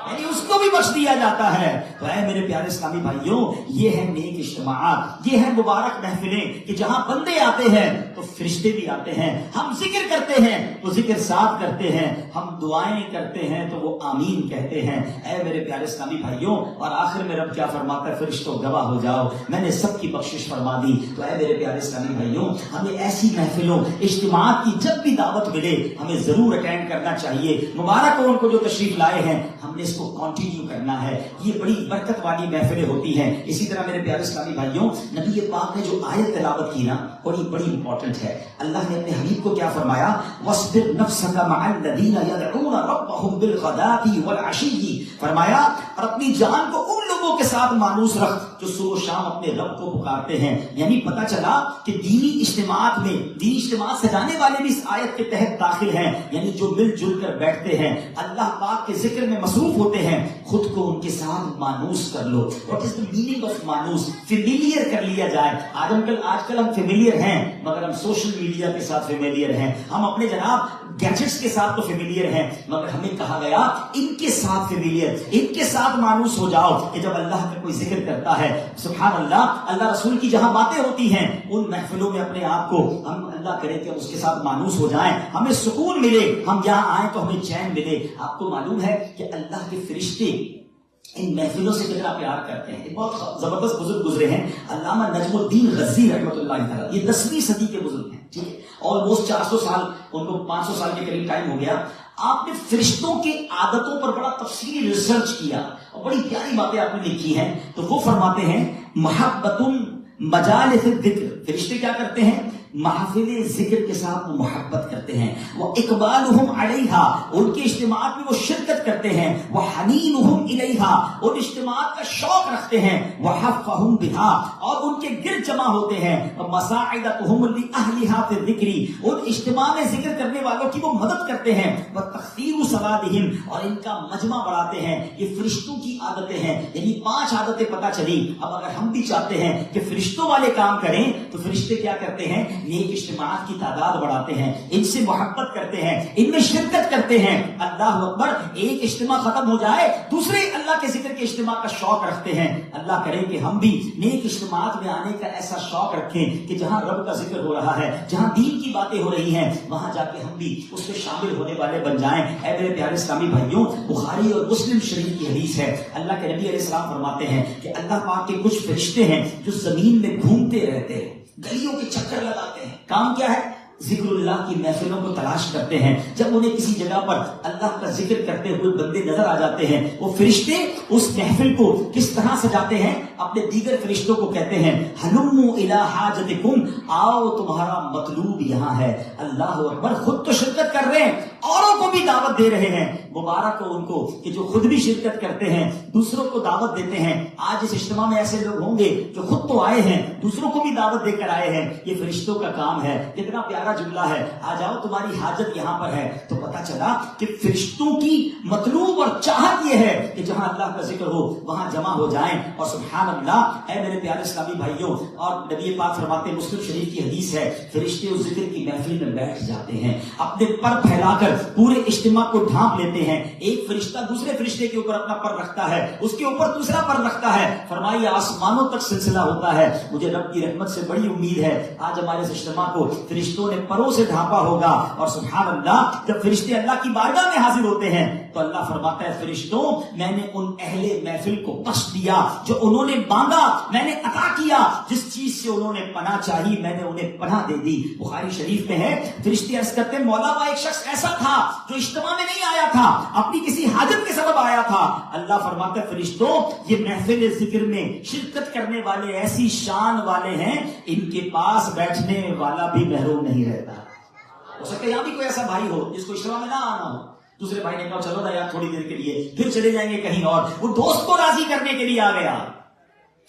یعنی اس کو بھی بخش دیا جاتا ہے. تو اے میرے پیارے اسلامی بھائیوں یہ ہے نیک اجتماعات، یہ ہے مبارک محفلیں کہ جہاں بندے آتے ہیں تو فرشتے بھی آتے ہیں. ہم ذکر کرتے ہیں تو ذکر ساتھ کرتے ہیں، ہم دعائیں کرتے ہیں تو وہ آمین کہتے ہیں. اے میرے پیارے اسلامی بھائیوں اور آخر میں رب کیا فرماتا ہے فرشتوں گواہ ہو جاؤ میں نے سب کی بخشش فرما دی. تو اے میرے پیارے اسلامی بھائیوں ہمیں ایسی محفلوں اجتماعات کی جب بھی دعوت ملے ہمیں ضرور اٹینڈ کرنا چاہیے. مبارک ہو ان کو جو تشریف لائے ہیں، ہم نے اس کو کنٹینیو کرنا ہے. یہ بڑی برکت والی محفلیں ہوتی ہیں. اسی طرح میرے پیارے اسلامی بھائیوں نبی پاک نے جو آیت تلاوت کی نا بڑی امپورٹنٹ ہے. اللہ نے اپنے حبیب کو کیا فرمایا وَاصْبِرْ نَفْسَكَ مَعَ الَّذِينَ يَدْعُونَ رَبَّهُمْ بِالْغَدَاةِ وَالْعَشِيِّ. فرمایا اور اپنی جان کو ان لوگوں لوگوں کے ساتھ مانوس رکھ جو صبح و شام اپنے رب کو پکارتے ہیں. یعنی پتہ چلا کہ دینی اجتماعات میں دینی اجتماعات سجانے والے بھی اس آیت کے تحت داخل ہیں. یعنی جو مل جل کر بیٹھتے ہیں, اللہ پاک کے ذکر میں مصروف ہوتے ہیں, خود کو ان کے ساتھ مانوس کر لو. What is the meaning of مانوس؟ فیملیئر کر لیا جائے. آج کل ہم فیملیئر ہیں مگر ہم سوشل میڈیا کے ساتھ فیملیئر ہیں, ہم اپنے جناب گیجٹس کے ساتھ تو فیملیئر ہیں, مگر ہمیں کہا گیا ان کے ساتھ فیملیئر, ان کے ساتھ مانوس ہو جاؤ کہ جب اللہ کا کوئی ذکر کرتا ہے, سبحان اللہ, اللہ رسول کی جہاں باتیں ہوتی ہیں ان محفلوں میں اپنے آپ کو ہم اللہ کرے کہ اس کے ساتھ مانوس ہو جائیں, ہمیں سکون ملے, ہم یہاں آئیں تو ہمیں چین ملے. آپ کو معلوم ہے کہ اللہ کے فرشتے ان محفلوں سے کتنا پیار کرتے ہیں. بہت زبردست بزرگ گزرے ہیں, علامہ نجم الدین غزی رحمۃ اللہ تعالیٰ, یہ 10ویں صدی کے بزرگ ہیں. ٹھیک ہے, آلموسٹ 400 سال, ان کو 500 سال کے قریب ٹائم ہو گیا. آپ نے فرشتوں کی عادتوں پر بڑا تفصیلی ریسرچ کیا اور بڑی پیاری باتیں آپ نے لکھی ہیں. تو وہ فرماتے ہیں محبت مجالس الذکر, فرشتے کیا کرتے ہیں؟ محافل ذکر کے ساتھ وہ محبت کرتے ہیں. وہ اقبالہم علیہا, ان کے اجتماعات میں وہ شرکت کرتے ہیں. وہ حنینہم الیہا, ان اجتماعات کا شوق رکھتے ہیں. وہ حفہم بہا, اور ان کے گرد جمع ہوتے ہیں. مساعدتہم لأہلہا فی الذکر, ان اجتماع میں ذکر کرنے والوں کی وہ مدد کرتے ہیں. وہ تکثیر سوادہم, اور ان کا مجمع بڑھاتے ہیں. یہ فرشتوں کی عادتیں ہیں. یعنی 5 عادتیں پتہ چلی. اب اگر ہم بھی چاہتے ہیں کہ فرشتوں والے کام کریں تو فرشتے کیا کرتے ہیں؟ نیک اجتماعات کی تعداد بڑھاتے ہیں, ان سے محبت کرتے ہیں, ان میں شرکت کرتے ہیں. اللہ اکبر, ایک اجتماع ختم ہو جائے دوسرے اللہ کے ذکر کے اجتماع کا شوق رکھتے ہیں. اللہ کرے کہ ہم بھی نیک اجتماعات میں آنے کا ایسا شوق رکھیں کہ جہاں رب کا ذکر ہو رہا ہے, جہاں دین کی باتیں ہو رہی ہیں, وہاں جا کے ہم بھی اس میں شامل ہونے والے بن جائیں. اے میرے پیارے اسلامی بھائیوں, بخاری اور مسلم شریف کی حدیث ہے, اللہ کے نبی علیہ السلام فرماتے ہیں کہ اللہ پاک کے کچھ فرشتے ہیں جو زمین میں گھومتے رہتے ہیں, گلیوں کے چکر لگاتے ہیں. کام کیا ہے؟ ذکر اللہ کی محفلوں کو تلاش کرتے ہیں. جب انہیں کسی جگہ پر اللہ کا ذکر کرتے ہوئے بندے نظر آ جاتے ہیں, وہ فرشتے اس محفل کو کس طرح سجاتے ہیں؟ اپنے دیگر فرشتوں کو کہتے ہیں ہلموا الی حاجتکم, آؤ تمہارا مطلوب یہاں ہے. اللہ اکبر, خود تو شرکت کر رہے ہیں, اوروں کو بھی دعوت دے رہے ہیں. مبارک ہو ان کو کہ جو خود بھی شرکت کرتے ہیں, دوسروں کو دعوت دیتے ہیں. آج اس اجتماع میں ایسے لوگ ہوں گے جو خود تو آئے ہیں, دوسروں کو بھی دعوت دے کر آئے ہیں. یہ فرشتوں کا کام ہے. کتنا پیارا جملہ ہے, آ جاؤ تمہاری حاجت یہاں پر ہے. تو پتہ چلا کہ فرشتوں کی مطلوب اور چاہت یہ ہے کہ جہاں اللہ کا ذکر ہو وہاں جمع ہو جائیں. اور سبحان اللہ, اے میرے پیارے اسلامی بھائیوں, اور نبی پاک فرماتے ہیں, مسلم شریف کی حدیث ہے, فرشتے اس ذکر کی محفل میں بیٹھ جاتے ہیں, اپنے پر پھیلا کر پورے اجتماع کو ڈھانپ لیتے ہیں. ایک فرشتہ دوسرے فرشتے کے اوپر اپنا پر رکھتا ہے, اس کے اوپر دوسرا پر رکھتا ہے. فرمائیے آسمانوں تک سلسلہ ہوتا ہے. مجھے رب کی رحمت سے بڑی امید ہے آج ہمارے اس اجتماع کو فرشتوں نے پروں سے ڈھانپا ہوگا. اور سبحان اللہ, جب فرشتے اللہ کی بارگاہ میں حاضر ہوتے ہیں تو اللہ فرماتا ہے فرشتوں, میں نے ان اہل محفل کو بخش دیا جو انہوں نے مانگا, میں نے عطا کیا. جس چیز سے انہوں نے پناہ چاہی میں نے انہیں پناہ دے دی. بخاری شریف میں ہے, فرشتے عرض کرتے ہیں مولا ایک شخص ایسا تھا جو اجتماع میں نہیں آیا تھا, اپنی کسی حاجت کے سبب آیا تھا. اللہ فرماتا ہے فرشتوں, یہ محفل ذکر میں شرکت کرنے والے ایسی شان والے ہیں, ان کے پاس بیٹھنے والا بھی محروم نہیں رہتا. ہو سکتا ہے یہاں بھی کوئی ایسا بھائی ہو جس کو اجتماع میں نہ آنا ہو, دوسرے بھائی نے کہا چلو نا یار تھوڑی دیر کے لیے, پھر چلے جائیں گے کہیں اور, وہ دوست کو راضی کرنے کے لیے آ گیا.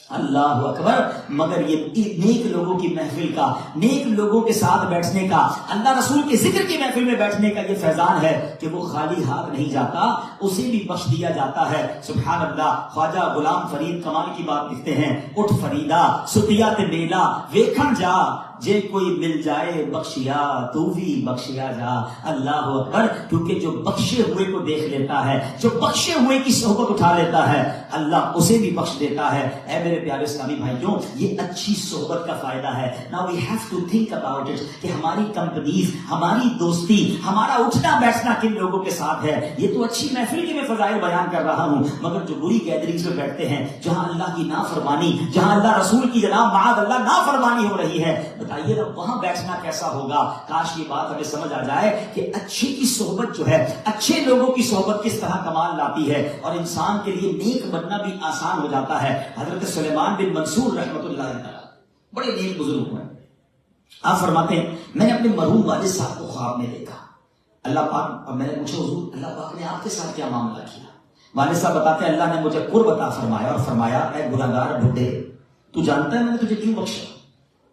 اللہ اکبر, مگر یہ نیک لوگوں کی محفل کا, نیک لوگوں کے ساتھ بیٹھنے کا, اللہ رسول کے ذکر کی محفل میں بیٹھنے کا یہ فیضان ہے کہ وہ خالی ہاتھ نہیں جاتا, اسے بھی بخش دیا جاتا ہے. سبحان اللہ. خواجہ غلام فرید کمال کی بات لکھتے ہیں, اٹھ فریدا ستیا تے میلا ویکھن جا, جے کوئی مل جائے بخشیا تو بھی بخشیا جا. اللہ اکبر, کیونکہ جو بخشے ہوئے کو دیکھ لیتا ہے, جو بخشے ہوئے کی صحبت اٹھا لیتا ہے, اللہ اسے بھی بخش دیتا ہے. اے میرے پیارے اسلامی بھائیوں, یہ اچھی صحبت کا فائدہ ہے. Now we have to think about it کہ ہماری کمپنیز, ہماری دوستی, ہمارا اٹھنا بیٹھنا کن لوگوں کے ساتھ ہے. یہ تو اچھی محفل کی میں فضائل بیان کر رہا ہوں, مگر جو بری گیدرنگز میں بیٹھتے ہیں, جہاں اللہ کی نافرمانی, جہاں اللہ رسول کی جناب معاذ اللہ نافرمانی ہو رہی ہے, بتائیے نا وہاں بیٹھنا کیسا ہوگا. کاش یہ بات ہمیں سمجھ آ جائے کہ اچھی کی صحبت جو ہے, اچھے لوگوں کی صحبت کس طرح کمال لاتی ہے, اور انسان کے لیے نیک بننا بھی آسان ہو جاتا ہے. حضرت سلیمان بن منصور رحمۃ اللہ علیہ بڑے نیک بزرگ ہوئے. آپ فرماتے ہیں میں نے اپنے مرحوم والد صاحب کو خواب میں دیکھا. اللہ پاک, اور میں نے پوچھا حضور اللہ پاک نے آپ کے ساتھ کیا معاملہ کیا؟ والد صاحب بتاتے ہیں اللہ نے مجھے قرب عطا فرمایا اور فرمایا اے گناہگار بڈھے تو جانتا ہے میں نے تجھے کیوں بخشا؟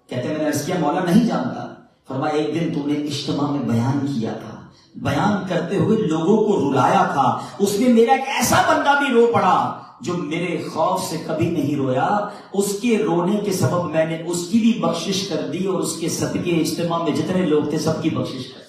کہتے ہیں میں نے عرض کیا مولا نہیں جانتا۔ فرمایا ایک دن تو نے اجتماع میں بیان کیا تھا، بیان کرتے ہوئے لوگوں کو رلایا تھا، اس میں میرا ایک ایسا بندہ بھی رو پڑا جو میرے خوف سے کبھی نہیں رویا، اس کے رونے کے سبب میں نے اس کی بھی بخشش کر دی اور اس کے صدقے اجتماع میں جتنے لوگ تھے سب کی بخشش کر دی۔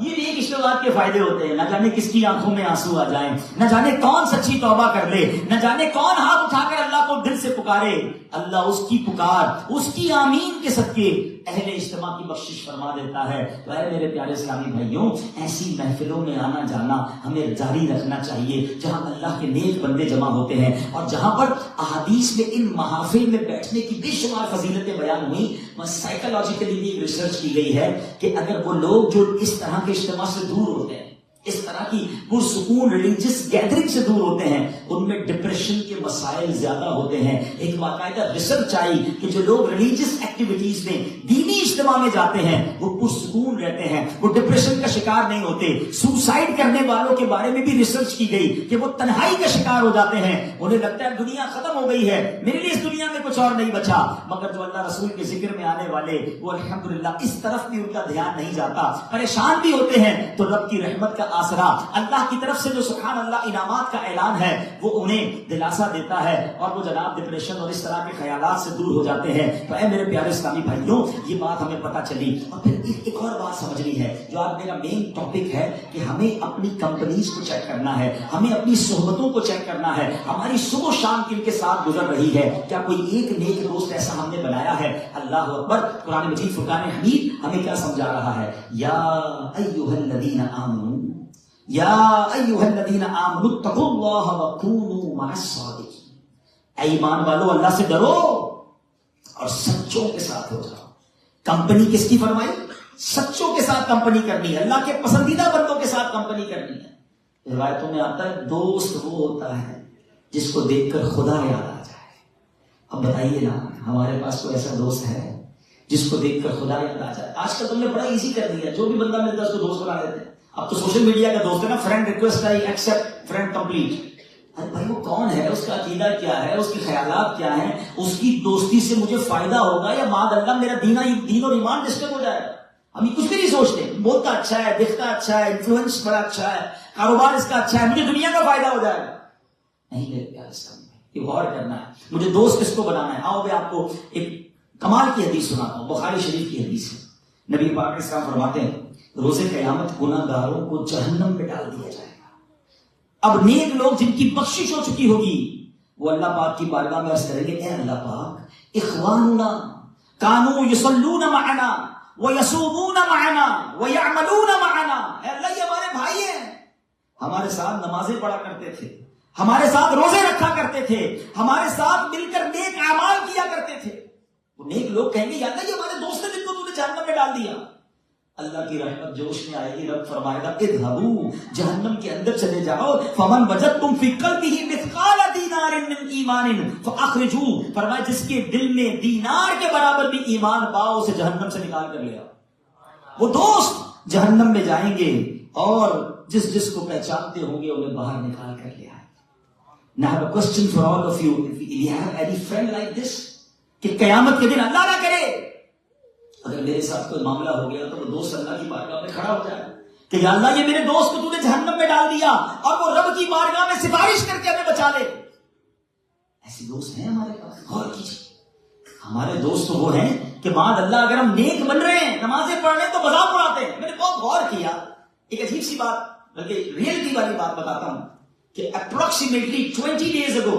یہ بھی ایک اشتراک کے فائدے ہوتے ہیں، نہ جانے کس کی آنکھوں میں آنسو آ جائیں، نہ جانے کون سچی توبہ کر لے، نہ جانے کون ہاتھ اٹھا کر اللہ کو دل سے پکارے، اللہ اس کی پکار، اس کی آمین کے صدقے اہل اجتماع کی بخشش فرما دیتا ہے۔ تو اے میرے پیارے اسلامی بھائیوں، ایسی محفلوں میں آنا جانا ہمیں جاری رکھنا چاہیے جہاں اللہ کے نیک بندے جمع ہوتے ہیں، اور جہاں پر احادیث میں ان محافل میں بیٹھنے کی بے شمار فضیلتیں بیان ہوئی۔ سائیکولوجیکلی بھی ریسرچ کی گئی ہے کہ اگر وہ لوگ جو اس طرح کے اجتماع سے دور ہوتے ہیں، اس طرح کی پرسکون ریلیجس گیدرنگ سے دور ہوتے ہیں، ان میں ڈپریشن کے مسائل زیادہ ہوتے ہیں۔ ایک باقاعدہ ریسرچ آئی کہ جو لوگ ریلیجس ایکٹیویٹیز میں دینی اجتماع میں جاتے ہیں وہ پرسکون رہتے ہیں، وہ ڈپریشن کا شکار نہیں ہوتے۔ سوسائڈ کرنے والوں کے بارے میں بھی ریسرچ کی گئی کہ وہ تنہائی کا شکار ہو جاتے ہیں، انہیں لگتا ہے دنیا ختم ہو گئی ہے، میرے لیے اس دنیا میں کچھ اور نہیں بچا۔ مگر جو اللہ رسول کے ذکر میں آنے والے وہ الحمدللہ اس طرف بھی ان کا دھیان نہیں جاتا، پریشان بھی ہوتے ہیں تو رب کی رحمت کا آسرا اللہ کی طرف سے جو سبحان اللہ انعامات کا اعلان ہے وہ انہیں دلاسا دیتا ہے، اور وہ جناب ڈپریشن اور اس طرح کے خیالات سے دور ہو جاتے ہیں۔ تو اے میرے پیارے اسلامی بھائیوں، یہ بات ہمیں پتہ چلی۔ اور پھر ایک اور بات سمجھنی ہے جو آج میرا مین ٹاپک ہے کہ ہمیں اپنی کمپنیز کو چیک کرنا ہے، ہمیں اپنی صحبتوں کو چیک کرنا ہے، ہماری صبح و شام کن کے ساتھ گزر رہی ہے، کیا کوئی ایک نیک دوست ایسا ہم نے بنایا ہے؟ اللہ اکبر، قرآن مجید فرقان حمید ہمیں کیا سمجھا رہا ہے؟ یا ایھا الذین آمنوا یا ایھا الذین آمنوا اتقوا اللہ وکونوا مع الصادقین، اے ایمان والو اللہ سے ڈرو اور سچوں کے ساتھ ہو جاؤ۔ کمپنی کس کی فرمائی؟ سچوں کے ساتھ کمپنی کرنی ہے، اللہ کے پسندیدہ بندوں کے ساتھ کمپنی کرنی ہے۔ روایتوں میں آتا ہے دوست وہ ہوتا ہے جس کو دیکھ کر خدا یاد آ جائے۔ اب بتائیے نا، ہمارے پاس کوئی ایسا دوست ہے جس کو دیکھ کر خدا یاد آ جائے؟ آج کل تم نے بڑا ایزی کر دیا، جو بھی بندہ ملتا ہے اس کو دوست بنا دیتے ہیں۔ اب تو سوشل میڈیا کا دوست ہے نا، friend request I accept friend complete. ارے بھائی وہ کون ہے، اس کا عقیدہ کیا ہے، اس کے خیالات کیا ہیں، اس کی دوستی سے مجھے فائدہ ہوگا یا معاذ اللہ میرا دین اور ایمان ڈسٹرب ہو جائے گا؟ ہم یہ کچھ بھی نہیں سوچتے، بولتا اچھا ہے، دکھتا اچھا ہے، انفلوئنس بڑا اچھا ہے، کاروبار اس کا اچھا ہے، مجھے دنیا کا فائدہ ہو جائے گا۔ نہیں میرے پیارے اسلام بھائی، یہ غور کرنا ہے، مجھے دوست کس کو بنانا ہے۔ آؤ میں آپ کو ایک کمال کی حدیث سناتا ہوں، بخاری شریف کی حدیث ہے۔ نبی پاک علیہ السلام فرماتے ہیں روز قیامت گناہ گاروں کو جہنم میں ڈال دیا جائے گا۔ اب نیک لوگ جن کی بخشش ہو چکی ہوگی وہ اللہ پاک کی بارگاہ میں عرض کریں گے اے اللہ پاک، اخواننا کانوا یصلون معنا ویصومون معنا ویعملون معنا، اے اللہ یہ ہمارے بھائی ہیں، ہمارے ساتھ نمازیں پڑھا کرتے تھے، ہمارے ساتھ روزے رکھا کرتے تھے، ہمارے ساتھ مل کر نیک اعمال کیا کرتے تھے۔ وہ نیک لوگ کہیں گے یا اللہ یہ ہمارے دوست ہیں جن کو تو نے جہنم میں ڈال دیا۔ اللہ کی رحمت جوش میں آئے گی، رب فرمائے گا اذهبوا، جہنم کے اندر چلے جاؤ، فمن وجدتم فی قلبہ مثقال دینار من ایمان فاخرجوه، فرمایا جس کے دل میں دینار کے برابر بھی ایمان پاؤ اسے جہنم سے نکال کر لے آؤ۔ وہ دوست جہنم میں جائیں گے اور جس جس کو پہچانتے ہوں گے انہیں باہر نکال کر لے آئے۔ Now I have a question for all of you. If you have any friend like this، کہ قیامت کے دن اللہ نہ کرے اگر میرے ساتھ کوئی معاملہ ہو گیا تو وہ دوست اللہ کی بارگاہ میں کھڑا ہو جائے کہ یا اللہ یہ میرے دوست کو تو نے جہنم میں ڈال دیا، اور وہ رب کی بارگاہ میں سفارش کر کے ہمیں بچا لے۔ ایسے دوست ہیں ہمارے پاس، غور کیجیے۔ ہمارے دوست وہ ہیں کہ معاذ اللہ اگر ہم نیک بن رہے ہیں، نمازیں پڑھ رہے ہیں تو مذاق اڑاتے ہیں۔ میں نے بہت غور کیا، ایک عجیب سی بات بلکہ ریئلٹی والی بات بتاتا ہوں کہ اپروکسیمیٹلی 20 days ago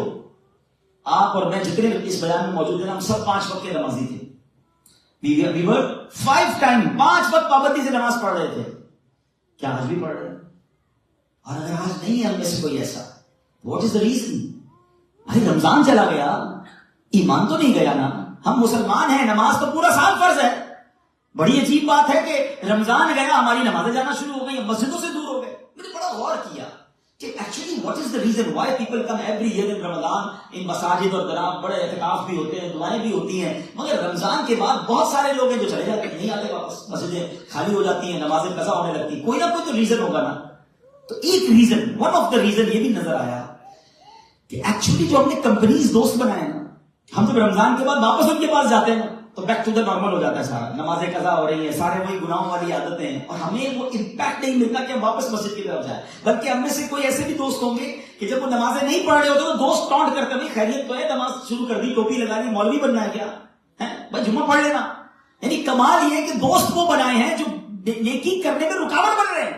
آپ اور میں جتنے اس بیان میں موجود ہیں ہم سب 5 وقت کے نمازی تھے۔ We were 5 times 5 وقت پابندی سے نماز پڑھ رہے تھے۔ کیا آج بھی پڑھ رہے ہیں؟ اور اگر آج نہیں ہے ہم میں سے کوئی ایسا، what is the reason؟ بھائی رمضان چلا گیا، ایمان تو نہیں گیا نا، ہم مسلمان ہیں، نماز تو پورا سال فرض ہے۔ بڑی عجیب بات ہے کہ رمضان گیا ہماری نمازیں جانا شروع ہو گئی، مسجدوں سے دور ہو گئے۔ میں نے بڑا غور کیا کہ actually what is the reason why people come every year in Ramadan, ان مساجد اور درام بڑے اعتکاف بھی ہوتے ہیں، دعائیں بھی ہوتی ہیں، مگر رمضان کے بعد بہت سارے لوگ ہیں جو چلے جاتے ہیں، نہیں آتے واپس، مسجدیں خالی ہو جاتی ہیں، نمازیں قضا ہونے لگتی ہیں۔ کوئی نہ کوئی تو ریزن ہوگا نا۔ تو ایک reason, one of the reason یہ بھی نظر آیا کہ ایکچولی جو ہم نے کمپنیز دوست بنائے نا، ہم جب رمضان کے بعد واپس ان کے پاس جاتے ہیں تو بیک ٹو دا نارمل ہو جاتا ہے سارا، نمازیں قضا ہو رہی ہیں، سارے وہی گناہوں والی عادتیں ہیں، اور ہمیں وہ امپیکٹ نہیں ملتا کہ ہم واپس مسجد کی طرف جائیں. بلکہ ہم میں سے کوئی ایسے بھی دوست ہوں گے کہ جب وہ نمازیں نہیں پڑھ رہے ہوتے تو دوست ٹانٹ کرتے ہیں، خیریت تو ہے، نماز شروع کر دی، ٹوپی لگا لی، مولوی بننا ہے کیا ہے بھائی، جمعہ پڑھ لینا. یعنی کمال یہ ہے کہ دوست وہ بنائے ہیں جو نیکی کرنے میں رکاوٹ بن رہے ہیں.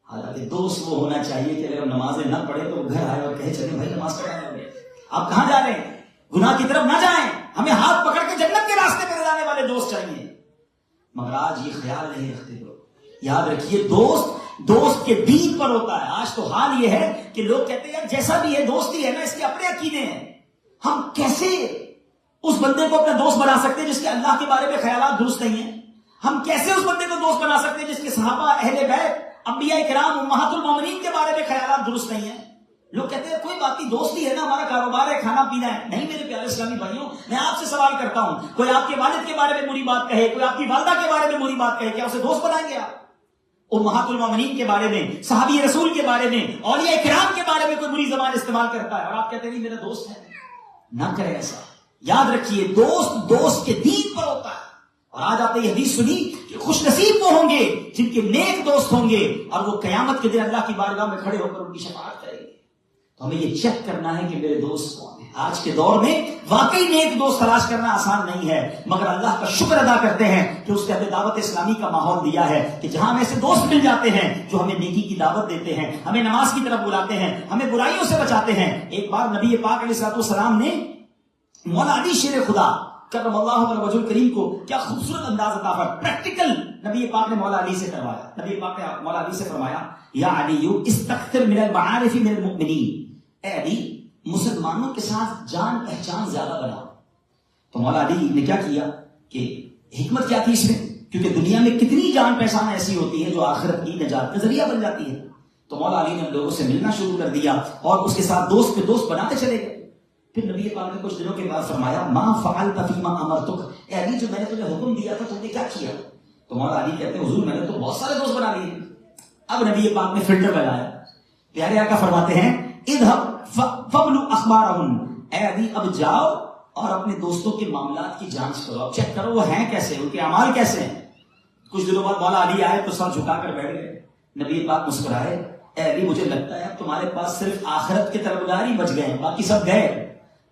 حالانکہ دوست وہ ہونا چاہیے کہ اگر ہم نمازیں نہ پڑھیں تو گھر آئے اور کہے چلے بھائی نماز پڑھانے ہوئے، آپ کہاں جا رہے ہیں، گناہ کی طرف نہ جائیں، ہمیں ہاتھ پکڑ کے جنت کے راستے میں لانے والے دوست چاہیے. مگر آج یہ خیال نہیں رکھتے لوگ. یاد رکھیے دوست کے دین پر ہوتا ہے. آج تو حال یہ ہے کہ لوگ کہتے ہیں جیسا بھی ہے دوستی ہے نا، اس کے اپنے عقیدے ہیں. ہم کیسے اس بندے کو اپنا دوست بنا سکتے ہیں جس کے اللہ کے بارے میں خیالات درست نہیں ہیں؟ ہم کیسے اس بندے کو دوست بنا سکتے ہیں جس کے صحابہ، اہل بیت، انبیاء کرام، امہات المومنین کے بارے میں خیالات درست نہیں ہیں؟ لوگ کہتے ہیں کوئی بات نہیں، دوستی ہے نا، ہمارا کاروبار ہے، کھانا پینا ہے. نہیں میرے پیارے اسلامی بھائیوں، میں آپ سے سوال کرتا ہوں، کوئی آپ کے والد کے بارے میں بری بات کہے، کوئی آپ کی والدہ کے بارے میں بری بات کہے، کیا اسے دوست بنائیں گے آپ؟ امہات المومنین کے بارے میں، صحابی رسول کے بارے میں، اولیاء کرام کے بارے میں کوئی بری زبان استعمال کرتا ہے اور آپ کہتے ہیں میرا دوست ہے؟ نہ کرے ایسا. یاد رکھیے دوست کے دین پر ہوتا ہے. اور آج آپ نے یہ حدیث سنی کہ خوش نصیب وہ ہوں گے جن کے نیک دوست ہوں گے اور وہ قیامت کے دن اللہ کی بارگاہ میں کھڑے ہو کر ان کی شفاعت کریں گے. تو ہمیں یہ چیک کرنا ہے کہ میرے دوست کون ہیں. آج کے دور میں واقعی نیک دوست تلاش کرنا آسان نہیں ہے، مگر اللہ کا شکر ادا کرتے ہیں کہ اس نے دعوت اسلامی کا ماحول دیا ہے کہ جہاں ہمیں ایسے دوست مل جاتے ہیں جو ہمیں نیکی کی دعوت دیتے ہیں، ہمیں نماز کی طرف بلاتے ہیں، ہمیں برائیوں سے بچاتے ہیں. ایک بار نبی پاک علیہ الصلوۃ والسلام نے مولا علی شیر خدا کرم اللہ وجہ الکریم کو کیا خوبصورت انداز عطا فرمایا، پریکٹیکل نبی پاک نے مولا علی سے کروایا. نبی پاک نے مولا علی سے فرمایا یا علی استکثر من المعارف من المؤمنین، اے علی مسلمانوں کے ساتھ جان پہچان زیادہ بناؤ. تو مولا علی نے کیا کیا کہ حکمت کیا تھی اس میں، کیونکہ دنیا میں کتنی جان پہچان ایسی ہوتی ہے جو آخرت کی نجات کا ذریعہ بن جاتی ہے. تو مولا علی نے لوگوں سے ملنا شروع کر دیا اور اس کے ساتھ دوست پہ دوست بناتے چلے گئے. پھر نبی پاک نے کچھ دنوں کے بعد فرمایا ما فعلت فیما امرتک، اے علی جو میں نے تمہیں حکم دیا تھا تم نے کیا کیا؟ تو مولا علی کہتے ہیں حضور میں نے تو بہت سارے دوست بنا لیے. اب نبی پاک نے فلٹر لگایا. پیارے آقا فرماتے ہیں اذهب فبلوا اخبارهم، اے علی اب جاؤ اور اپنے دوستوں کے معاملات کی جانچ کرو، اب چیک کرو وہ ہیں کیسے، ان کے اعمال کیسے ہیں. کچھ دنوں بعد مولا علی آئے تو سر جھکا کر بیٹھ گئے. نبی پاک مسکرائے، اے علی مجھے لگتا ہے اب تمہارے پاس صرف آخرت کے طلبگار ہی بچ گئے، باقی سب گئے.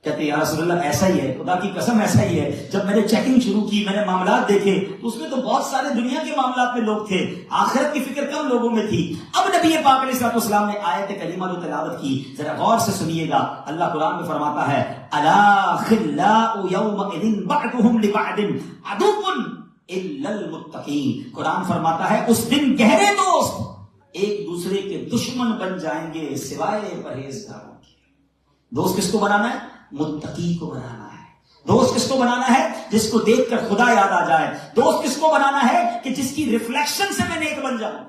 کہتے یا رسول اللہ ایسا ہی ہے، خدا کی قسم ایسا ہی ہے. جب میں نے چیکنگ شروع کی، میں نے معاملات دیکھے تو اس میں تو بہت سارے دنیا کے معاملات میں لوگ تھے، آخرت کی فکر کم لوگوں میں تھی. اب نبی پاک علیہ الصلوۃ والسلام نے آیت کریمہ جو تلاوت کی ذرا غور سے سنیے گا. اللہ قرآن میں فرماتا ہے الا خلاء یومئذ بعضهم لبعض عدو الا المتقین. قرآن فرماتا ہے اس دن گہرے دوست ایک دوسرے کے دشمن بن جائیں گے سوائے پرہیزگاروں کے. دوست کس کو بنانا ہے؟ متقی کو بنانا ہے. دوست کس کو بنانا ہے؟ جس کو دیکھ کر خدا یاد آ جائے. دوست کس کو بنانا ہے؟ کہ جس کی ریفلیکشن سے میں نیک بن جاؤں.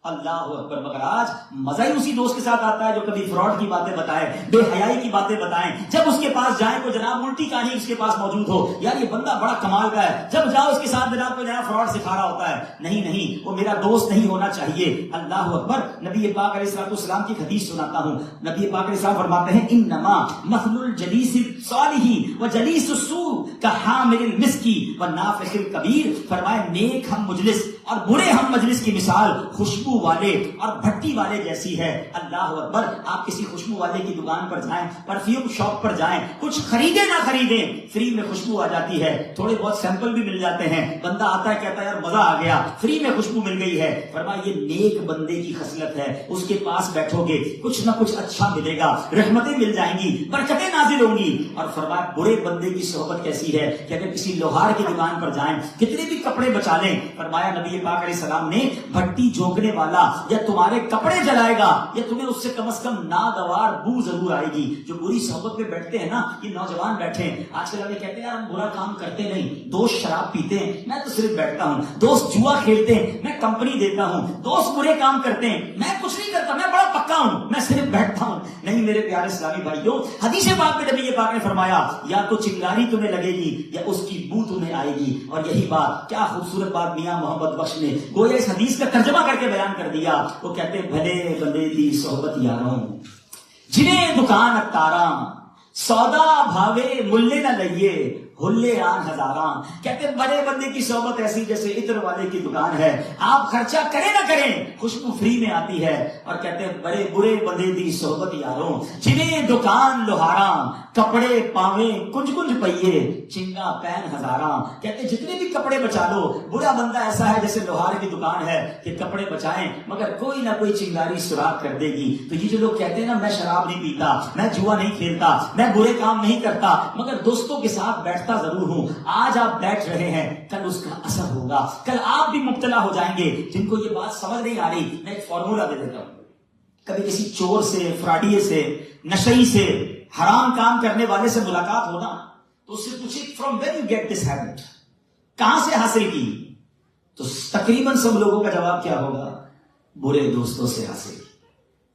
اللہ اکبر. مگر آج مزہ ہی اسی دوست کے ساتھ آتا ہے جو کبھی فراڈ کی باتیں بتائے، بے حیائی کی باتیں بتائیں. جب اس کے پاس جائیں تو جناب الٹی کہانی اس کے پاس موجود ہو، یار یہ بندہ بڑا کمال کا ہے. جب جاؤ اس کے ساتھ جناب کو جناب فراڈ سکھا رہا ہوتا ہے. نہیں وہ میرا دوست نہیں ہونا چاہیے. اللہ اکبر. نبی پاک علیہ الصلوۃ والسلام کی حدیث سناتا ہوں. نبی پاک علیہ السلام فرماتے ہیں انما مثل الجلیس الصالح وجلیس السوء کحامل المسک والنافخ الکبیر. فرمایا نیک ہم مجلس اور برے ہم مجلس کی مثال خوشبو والے اور بھٹی والے جیسی ہے. اللہ اکبر. آپ کسی خوشبو والے کی دکان پر جائیں، پرفیوم شاپ پر جائیں، کچھ خریدیں نہ خریدیں، فری میں خوشبو آ جاتی ہے. تھوڑے بہت سیمپل بھی مل جاتے ہیں. بندہ آتا ہے کہتا ہے یار مزہ آ گیا، فری میں خوشبو مل گئی ہے. فرمایا یہ نیک بندے کی خصلت ہے. اس کے پاس بیٹھو گے کچھ نہ کچھ اچھا ملے گا، رحمتیں مل جائیں گی، برکتیں نازل ہوں گی. اور فرمایا برے بندے کی صحبت کیسی ہے کہ اگر کسی لوہار کی دکان پر جائیں کتنے بھی کپڑے بچا لیں، فرمایا نبی پاک علیہ السلام نے بھٹی جھونکنے والا یا تمہارے کپڑے جلائے گا یا تمہیں اس سے کم از کم ناگوار بو ضرور آئے گی. جو بری صحبت میں بیٹھتے ہیں نا، یہ نوجوان بیٹھے ہیں آج کل ہمیں کہتے ہیں یار ہم برا کام کرتے نہیں، دوست شراب پیتے ہیں میں تو صرف بیٹھتا ہوں، دوست جوا کھیلتے ہیں میں کمپنی دیتا ہوں، دوست برے کام کرتے ہیں میں کچھ نہیں کرتا، میں بڑا پکا ہوں میں صرف بیٹھتا ہوں. نہیں نہیں میرے پیارے اسلامی بھائیوں، حدیث پاک میں نبی پاک نے فرمایا یا تو چنگاری تمہیں لگے گی یا اس کی بو تمہیں آئے گی. اور یہی بات کیا خوبصورت بات میاں محمد بخش نے گویا اس حدیث کا ترجمہ کر کے بیان کر دیا. وہ کہتے بھلے بندے دی صحبت یاروں جنہیں دکان اتاراں سودا بھاوے ملے نہ لئیے ہلے آن ہزاراں. کہتے بڑے بندے کی صحبت ایسی جیسے عطر والے کی دکان ہے، آپ خرچہ کریں نہ کریں خوشبو فری میں آتی ہے. اور کہتے ہیں بڑے برے بندے دی صحبت یاروں جنہیں دکان لوہاراں کپڑے پاویں کنج کنج پئیے چنگا پین ہزاراں. کہتے جتنے بھی کپڑے بچا لو، برا بندہ ایسا ہے جیسے لوہار کی دکان ہے کہ کپڑے بچائیں مگر کوئی نہ کوئی چنگاری سراغ کر دے گی. تو یہ جو لوگ کہتے ہیں نا میں شراب نہیں پیتا، میں جوا نہیں کھیلتا، میں برے کام نہیں کرتا مگر دوستوں کے ساتھ بیٹھتا ضرور ہوں، آج آپ بیٹھ رہے ہیں کل اس کا اثر ہوگا، کل آپ بھی مبتلا ہو جائیں گے. جن کو یہ بات سمجھ نہیں آ رہی میں ایک فارمولا دے دیتا ہوں. کبھی کسی چور سے، فراڈیے سے، نشئی سے، حرام کام کرنے والے سے ملاقات ہونا تو اس سے پوچھیں from where you get this habit, کہاں سے حاصل کی؟ تو تقریباً سب لوگوں کا جواب کیا ہوگا؟ برے دوستوں سے حاصل کی.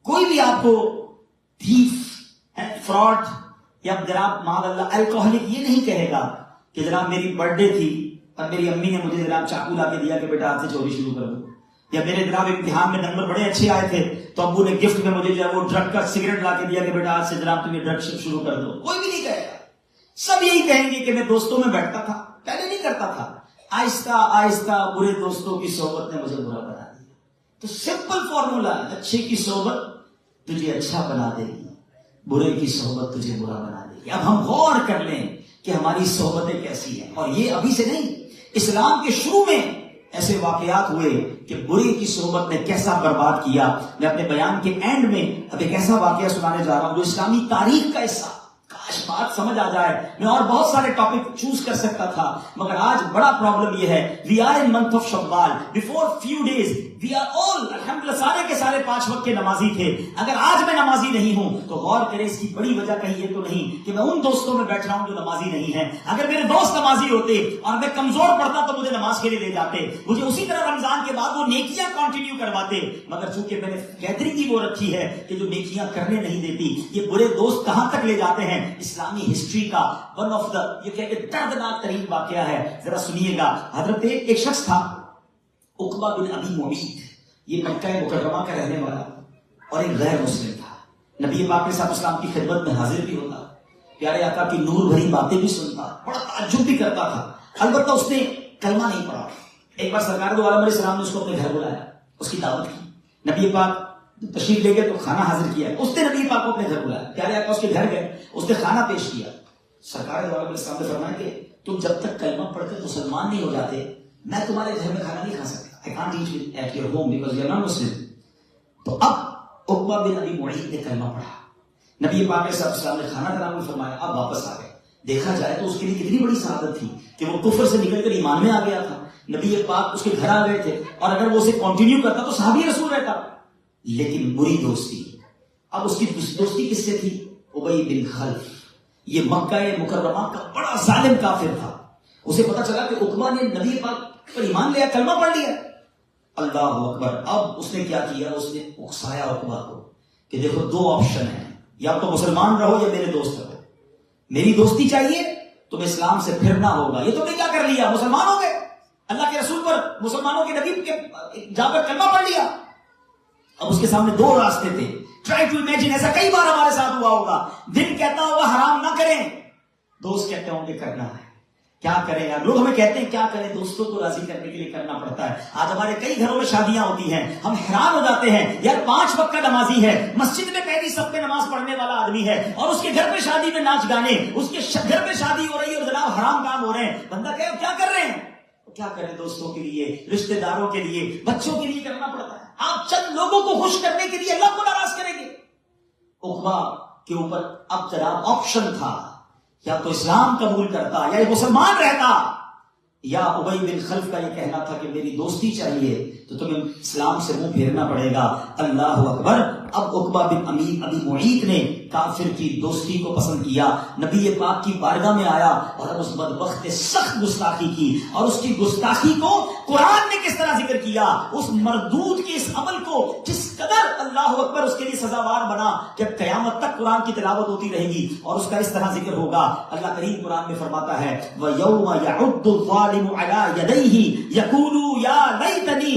کوئی بھی آپ کو تھیف، فراڈ یا جناب معاذ اللہ الکوہلک یہ نہیں کہے گا کہ جناب میری برتھ ڈے تھی اور میری امی نے مجھے جناب چاقو لا کے دیا کہ بیٹا آج سے چوری شروع کر دو، یا میرے جناب امتحان میں نمبر بڑے اچھے آئے تھے تو ابو نے گفٹ میں مجھے جو ہے وہ ڈرگ کا سگریٹ لا کے دیا کہ بیٹا آج سے جناب تم یہ ڈرگ شروع کر دو. کوئی بھی نہیں کہے گا. سب یہی کہیں گے کہ میں دوستوں میں بیٹھتا تھا، پہلے نہیں کرتا تھا، آہستہ آہستہ برے دوستوں کی صحبت نے مجھے برا بنا دیا. تو سمپل فارمولا، اچھے کی صحبت تجھے اچھا بنا دے گی، برے کی صحبت تجھے برا بنا دے گی. اب ہم غور کر لیں کہ ہماری صحبتیں کیسی ہیں. اور یہ ابھی سے نہیں، اسلام کے شروع میں ایسے واقعات ہوئے کہ برے کی صحبت نے کیسا برباد کیا. میں اپنے بیان کے اینڈ میں اب ایک ایسا واقعہ سنانے جا رہا ہوں جو اسلامی تاریخ کا حصہ، کاش بات سمجھ آ جائے. میں اور بہت سارے ٹاپک چوز کر سکتا تھا مگر آج بڑا پرابلم یہ ہے، we are in month of Shawwal, before few days we are all الحمدللہ سارے کے سارے 5 وقت کے نمازی تھے. اگر آج میں نمازی نہیں ہوں تو غور کریں اس کی بڑی وجہ کہیں یہ تو نہیں کہ میں ان دوستوں میں بیٹھ رہا ہوں جو نمازی نہیں ہیں. اگر میرے دوست نمازی ہوتے اور میں کمزور پڑتا تو مجھے نماز کے لیے لے جاتے، مجھے اسی طرح رمضان کے بعد وہ نیکیاں کنٹینیو کرواتے. مگر چونکہ میں نے گیدرنگ ہی وہ رکھی ہے کہ جو نیکیاں کرنے نہیں دیتی. یہ برے دوست کہاں تک لے جاتے ہیں؟ اسلامی ہسٹری کا ون آف دا یہ کہ دردناک ترین واقعہ ہے. ذرا سنیے گا. حضرت ایک شخص تھا عقبہ بن ابی معیط، یہ مکہ مکرمہ کا رہنے والا اور ایک غیر مسلم تھا. نبی پاک کے ساتھ اسلام کی خدمت میں حاضر بھی ہوتا، پیارے آقا کی نور بھری باتیں بھی سنتا، بڑا تعجب بھی کرتا تھا. البتہ اس نے کلمہ نہیں پڑھا. ایک بار سرکار دو عالم علیہ السلام نے اس کو اپنے گھر بلایا، اس کی دعوت کی. نبی پاک تشریف لے گئے تو کھانا حاضر کیا. اس نے نبی پاک کو اپنے گھر بلایا، پیارے آقا اس کے گھر گئے، اس نے کھانا پیش کیا. سرکار دو عالم علیہ السلام نے فرمایا کہ تم جب تک کلمہ پڑھ کر مسلمان نہیں ہو جاتے میں تمہارے گھر میں کھانا نہیں کھا سکتا. I can't eat it at your home because you are not Muslim. تو اب عقبہ بن ابی معیط نے کلمہ پڑھا. نبی پاک علیہ السلام نے کھانا تناول فرمایا، اب واپس آ گئے. دیکھا جائے تو اس کے لیے کتنی بڑی سعادت تھی کہ وہ کفر سے نکل کر ایمان میں آ گیا تھا. نبی پاک اس کے گھر آ گئے تھے اور اگر وہ اسے کنٹینیو کرتا تو صحابی رسول رہتا. لیکن بری دوستی. اب اس کی دوستی کس سے تھی؟ ابی بن خلف. یہ مکہ مکرمہ کا بڑا ظالم کافر تھا. اسے پتا چلا کہ عقبہ نے نبی پاک پر ایمان لیا، کلمہ پڑھ لیا. اللہ اکبر. اب اس نے کیا کیا؟ اس نے اکسایا عقبہ کو کہ دیکھو 2 آپشن ہیں، یا تو مسلمان رہو یا میرے دوست رہو. میری دوستی چاہیے تم اسلام سے پھرنا ہوگا. یہ تم نے کیا کر لیا؟ مسلمان ہو گئے، اللہ کے رسول پر، مسلمانوں کے نبی کے جا پر کلمہ پڑھ لیا. اب اس کے سامنے 2 راستے تھے. ٹرائی ٹو امیجن، ایسا کئی بار ہمارے ساتھ ہوا ہوگا. دل کہتا ہوگا حرام نہ کریں، دوست کہتے ہوں گے کرنا ہے. کیا کریں یار؟ لوگ ہمیں کہتے ہیں کیا کریں، دوستوں کو راضی کرنے کے لیے کرنا پڑتا ہے. آج ہمارے کئی گھروں میں شادیاں ہوتی ہیں، ہم حیران ہو جاتے ہیں یار 5 وقت کا نمازی ہے، مسجد میں پہلی صف پہ نماز پڑھنے والا آدمی ہے اور اس کے گھر پہ شادی میں ناچ گانے، اس کے گھر پہ شادی ہو رہی ہے اور جناب حرام کام ہو رہے ہیں. بندہ کیا کر رہے ہیں؟ کیا کریں؟ دوستوں کے لیے، رشتہ داروں کے لیے، بچوں کے لیے کرنا پڑتا ہے. آپ چند لوگوں کو خوش کرنے کے لیے اللہ کو ناراض کریں گے. عقبہ کے اوپر اب جناب آپشن تھا، یا تو اسلام قبول کرتا یا یہ مسلمان رہتا، یا ابی بن خلف کا یہ کہنا تھا کہ میری دوستی چاہیے تو تمہیں اسلام سے منہ پھیرنا پڑے گا. اللہ اکبر. اب عقبہ بن ابی معیط نے کافر کی دوستی کو پسند کیا، نبی پاک کی بارگاہ میں آیا اور اب اس بدبخت نے سخت گستاخی کی، اور اس کی گستاخی کو قرآن نے کس طرح ذکر کیا، اس مردود کے اس عمل کو جس قدر اللہ اکبر اس کے لیے سزاوار بنا کہ قیامت تک قرآن کی تلاوت ہوتی رہے گی اور اس کا اس طرح ذکر ہوگا۔ اللہ کریم قرآن میں فرماتا ہے وَيَوْمَ يَعُضُّ الظَّالِمُ عَلَى يَدَيْهِ يَقُولُ يَا لَيْتَنِي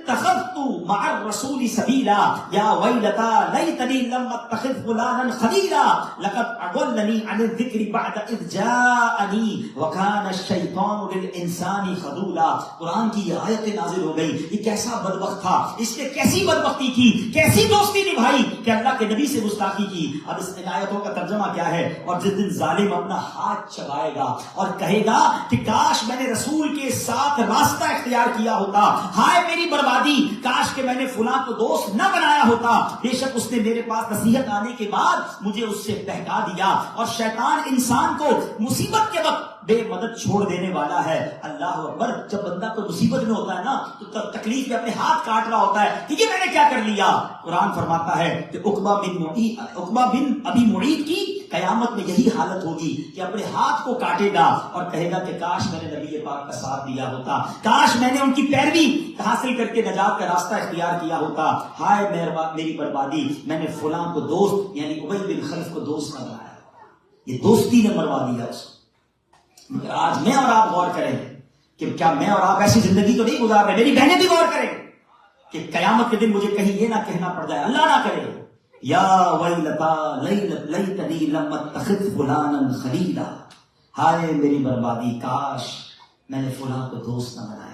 اتَّخَذْتُ مَعَ الرَّسُولِ سَبِيلًا يَا وَيْلَتَىٰ لَيْتَنِي لَمْ أَتَّخِذْ فُلَانًا خَلِيلًا لَقَدْ أَضَلَّنِي عَنِ الذِّكْرِ بَعْدَ إِذْ جَاءَنِي وَكَانَ الشَّيْطَانُ لِلْإِنسَانِ خَذُولًا۔ قرآن کی یہ آیت نازل ہو گئی، یہ کیسا بدبخت تھا، اس نے کیسی بدبختی کی، کیسی دوستی نبھائی کہ اللہ کے نبی سے گستاخی کی۔ اب اس آیتوں کا ترجمہ کیا ہے؟ اور جس دن ظالم اپنا ہاتھ چبائے گا اور کہے گا کہ کاش میں نے رسول کے ساتھ راستہ اختیار کیا ہوتا، ہائے میری بربادی، کاش کہ میں نے فلاں کو دوست نہ بنایا ہوتا، بے شک اس نے میرے پاس نصیحت آنے کے بعد مجھے اس سے بہکا دیا۔ اور شیطان انسان کو مصیبت کے وقت بے مدد چھوڑ دینے والا ہے۔ اللہ اکبر، جب بندہ کوئی مصیبت میں ہوتا ہے نا تو تکلیف میں اپنے ہاتھ کاٹ رہا ہوتا ہے کہ یہ میں نے کیا کر لیا۔ قرآن فرماتا ہے کہ عقبہ بن ابی معیط کی قیامت میں یہی حالت ہوگی کہ اپنے ہاتھ کو کاٹے گا اور کہے گا کہ کاش میں نے نبی پاک کا ساتھ دیا ہوتا، کاش میں نے ان کی پیروی حاصل کر کے نجات کا راستہ اختیار کیا ہوتا، ہائے میری بربادی، میں نے فلاں کو دوست یعنی ابی بن خلف کو دوست نہ بنایا، یہ دوستی نے مروا دیا اس کو۔ مگر آج میں اور آپ غور کریں کہ کیا میں اور آپ ایسی زندگی تو نہیں گزار رہے، میری بہنیں بھی غور کریں کہ قیامت کے دن مجھے کہیں یہ نہ کہنا پڑ جائے، اللہ نہ کرے یا ویلتا لیتنی لم اتخذ فلانا خلیلا، ہائے میری بربادی، کاش میں نے فلاں کو دوست نہ بنایا۔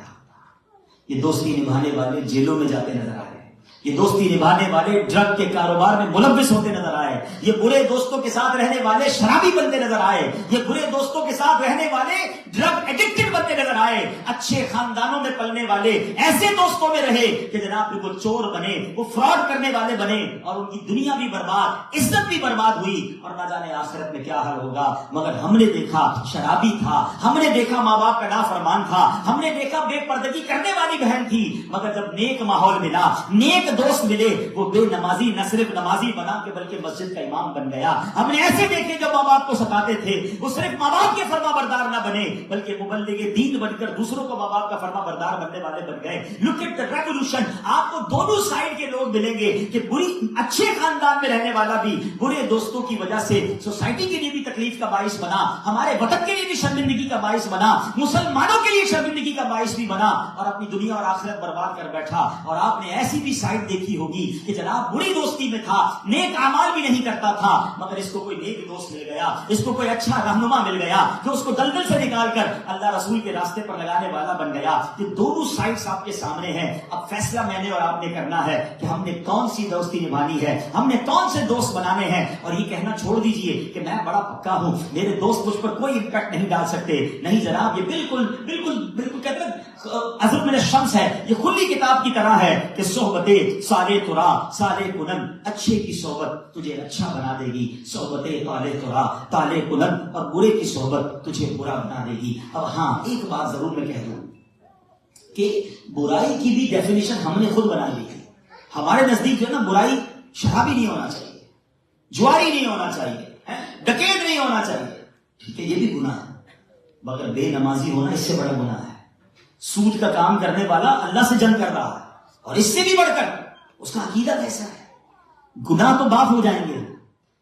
یہ دوستی نبھانے والے جیلوں میں جاتے نظر آئے، یہ دوستی نبھانے والے ڈرگ کے کاروبار میں ملوث ہوتے نظر آئے، یہ برے دوستوں کے ساتھ رہنے والے شرابی بنتے نظر آئے، یہ برے دوستوں کے ساتھ رہنے والے ڈرگ ایڈکٹڈ بنتے نظر آئے، اچھے خاندانوں میں پلنے والے ایسے دوستوں میں رہے کہ جناب وہ چور بنے، وہ فراڈ کرنے والے بنے اور ان کی دنیا بھی برباد، عزت بھی برباد ہوئی اور نہ جانے آخرت میں کیا حال ہوگا۔ مگر ہم نے دیکھا شرابی تھا، ہم نے دیکھا ماں باپ کا نافرمان تھا، ہم نے دیکھا بے پردگی کرنے والی بہن تھی، مگر جب نیک ماحول ملا، نیک دوست ملے، وہ بے نمازی نہ صرف نمازی بنا کہ بلکہ مسجد کا امام بن گیا۔ ہم نے ایسے دیکھے جو ماں باپ کو ستاتے تھے، وہ صرف ماں باپ کے فرما بردار نہ بنے بلکہ مبلغ دین بن کر دوسروں کو ماں باپ کا فرما بردار بننے والے بن گئے۔ لک ایٹ دی ریولیوشن، آپ کو دونوں سائڈ کے لوگ ملیں گے کہ اچھے خاندان میں رہنے والا بھی برے دوستوں کی وجہ سے سوسائٹی کے لیے بھی تکلیف کا باعث بنا، ہمارے وطن کے لیے بھی شرمندگی کا باعث بنا، مسلمانوں کے لیے شرمندگی کا باعث بھی بنا اور اپنی دنیا اور آخرت برباد کر بیٹھا۔ اور آپ نے ایسی بھی سائڈ دیکھی ہوگی کہ جناب بری دوستی میں تھا، نیک اعمال بھی نہیں کرتا تھا، مگر اس کو کوئی نیک دوست مل گیا، اس کو کوئی اچھا رہنما مل گیا جو اس کو دلدل سے نکال کر اللہ رسول کے راستے پر لگانے والا بن گیا۔ یہ دونوں سائڈز آپ کے سامنے ہیں، اب فیصلہ میں نے اور آپ نے کرنا ہے کہ ہم نے کون سی دوستی نبھانی ہے، ہم نے کون سے دوست بنانے ہیں۔ اور یہ کہنا چھوڑ دیجئے کہ میں بڑا پکا ہوں، میرے دوست مجھ پر کوئی امپیکٹ نہیں ڈال سکتے، نہیں جناب، یہ بالکل بالکل بالکل کہتے ہیں عزم من الشمس ہے، یہ کھلی کتاب کی طرح ہے کہ صحبت صالح ترا صالح کنن، اچھے کی صحبت تجھے اچھا بنا دے گی، صحبت طالح ترا طالح کنن، اور برے کی صحبت تجھے برا بنا دے گی۔ اب ہاں ایک بات ضرور میں کہہ دوں کہ برائی کی بھی ڈیفینیشن ہم نے خود بنا لی ہے۔ ہمارے نزدیک جو ہے نا، برائی شرابی نہیں ہونا چاہیے، جواری نہیں ہونا چاہیے، ڈکیت نہیں ہونا چاہیے، ٹھیک ہے یہ بھی گناہ ہے، مگر بے نمازی ہونا اس سے بڑا گناہ ہے۔ سود کا کام کرنے والا اللہ سے جنگ کر رہا ہے، اور اس سے بھی بڑھ کر اس کا عقیدہ کیسا ہے۔ گناہ تو معاف ہو جائیں گے،